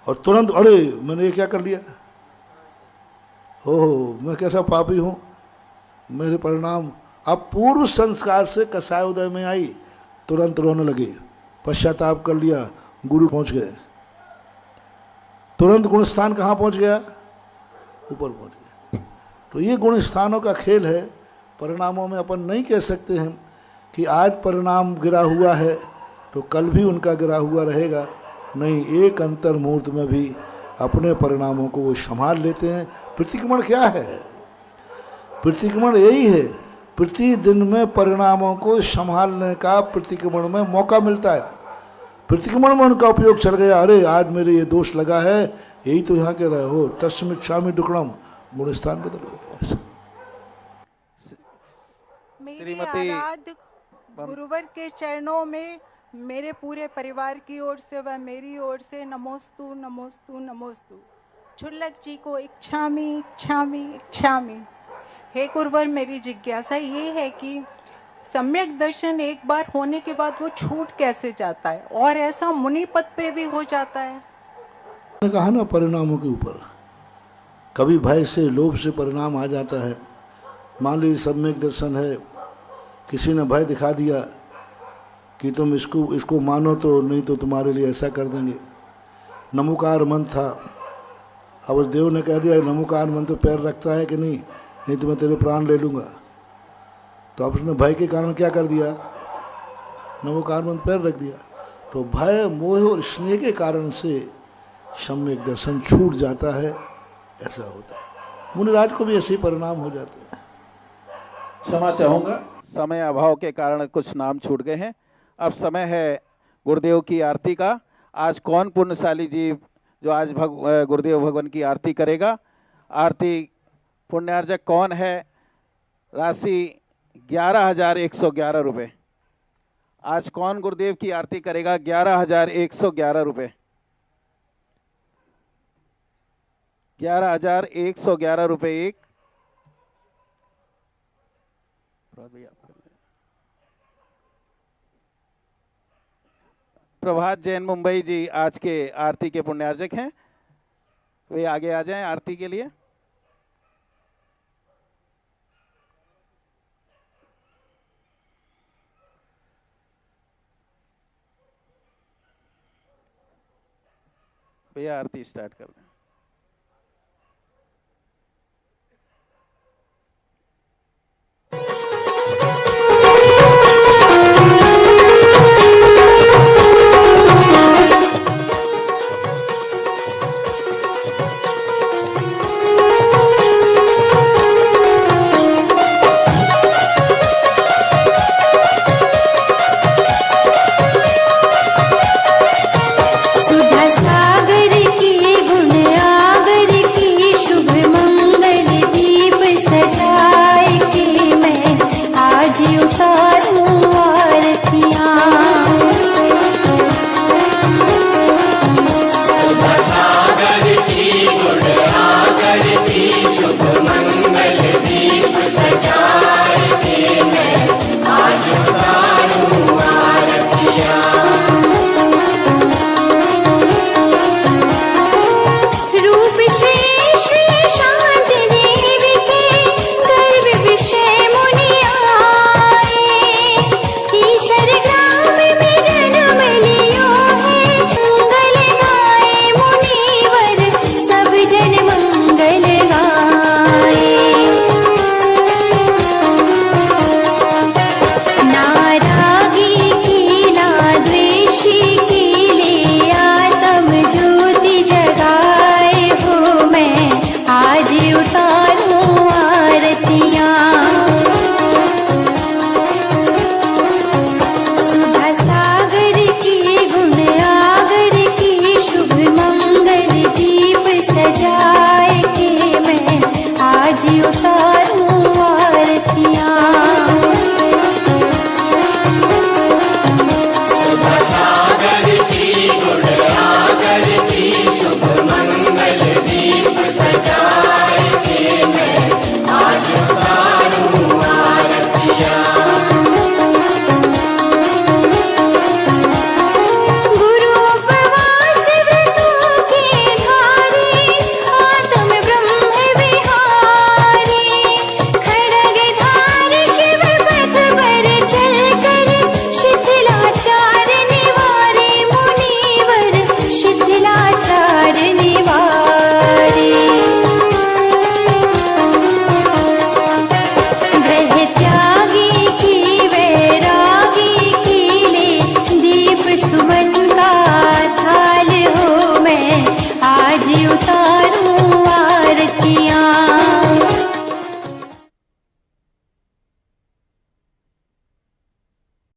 और तुरंत अरे मैंने ये क्या कर लिया, हो मैं कैसा पापी हूँ, मेरे परिणाम। अब पूर्व संस्कार से कसाय उदय में आई, तुरंत रोने लगे, पश्चाताप कर लिया, गुरु पहुंच गए, तुरंत गुणस्थान कहाँ पहुंच गया, ऊपर पहुंच गया। तो ये गुणस्थानों का खेल है। परिणामों में अपन नहीं कह सकते हैं कि आज परिणाम गिरा हुआ है तो कल भी उनका गिरा हुआ रहेगा, नहीं, एक अंतर मुहूर्त में भी अपने परिणामों को वो संभाल लेते हैं। प्रतिक्रमण क्या है? प्रतिक्रमण यही है, प्रतिदिन में परिणामों को संभालने का प्रतिक्रमण में मौका मिलता है। प्रतिक्रमण में उनका उपयोग चल गया, अरे आज मेरे ये दोष लगा है, यही तो यहाँ कह रहे हो, तस्मित् क्षामि दुक्कडम, गुणस्थान बदल गया। मेरी आराध्य गुरुवर के चरणों में मेरे पूरे परिवार की ओर से व मेरी ओर से नमोस्तु नमोस्तु नमोस्तु। क्षुल्लक जी को इच्छामि इच्छामि इच्छामि। हे गुरुवर, मेरी जिज्ञासा ये है कि सम्यक दर्शन एक बार होने के बाद वो छूट कैसे जाता है, और ऐसा मुनि पद पे भी हो जाता है? मैंने कहा ना, परिणामों के ऊपर कभी भय से लोभ से परिणाम आ जाता है। मान लीजिए सम्यक दर्शन है, किसी ने भय दिखा दिया कि तुम इसको मानो तो नहीं तो तुम्हारे लिए ऐसा कर देंगे। नमोकार मंत्र था, अब उस देव ने कह दिया नमोकार मंत्र पैर रखता है कि नहीं, नहीं तो मैं तेरे प्राण ले लूँगा। तो अब उसने भय के कारण क्या कर दिया, नमोकार मंत्र पैर रख दिया। तो भय मोह और स्नेह के कारण से सम्यक दर्शन छूट जाता है, ऐसा होता है। मुनिराज को भी ऐसे ही परिणाम हो जाते हैं। क्षमा चाहूँगा, समय अभाव के कारण कुछ नाम छूट गए हैं। अब समय है गुरुदेव की आरती का। आज कौन पुण्यशाली जीव जो आज गुरुदेव भगवान की आरती करेगा? आरती पुण्यार्जक कौन है? राशि 11,111 रुपये। आज कौन गुरुदेव की आरती करेगा? 11,111 रुपये। 11,111 रुपये एक। प्रभात जैन मुंबई जी आज के आरती के पुण्यार्जक हैं, वे आगे आ जाएं आरती के लिए। भैया आरती स्टार्ट कर दें।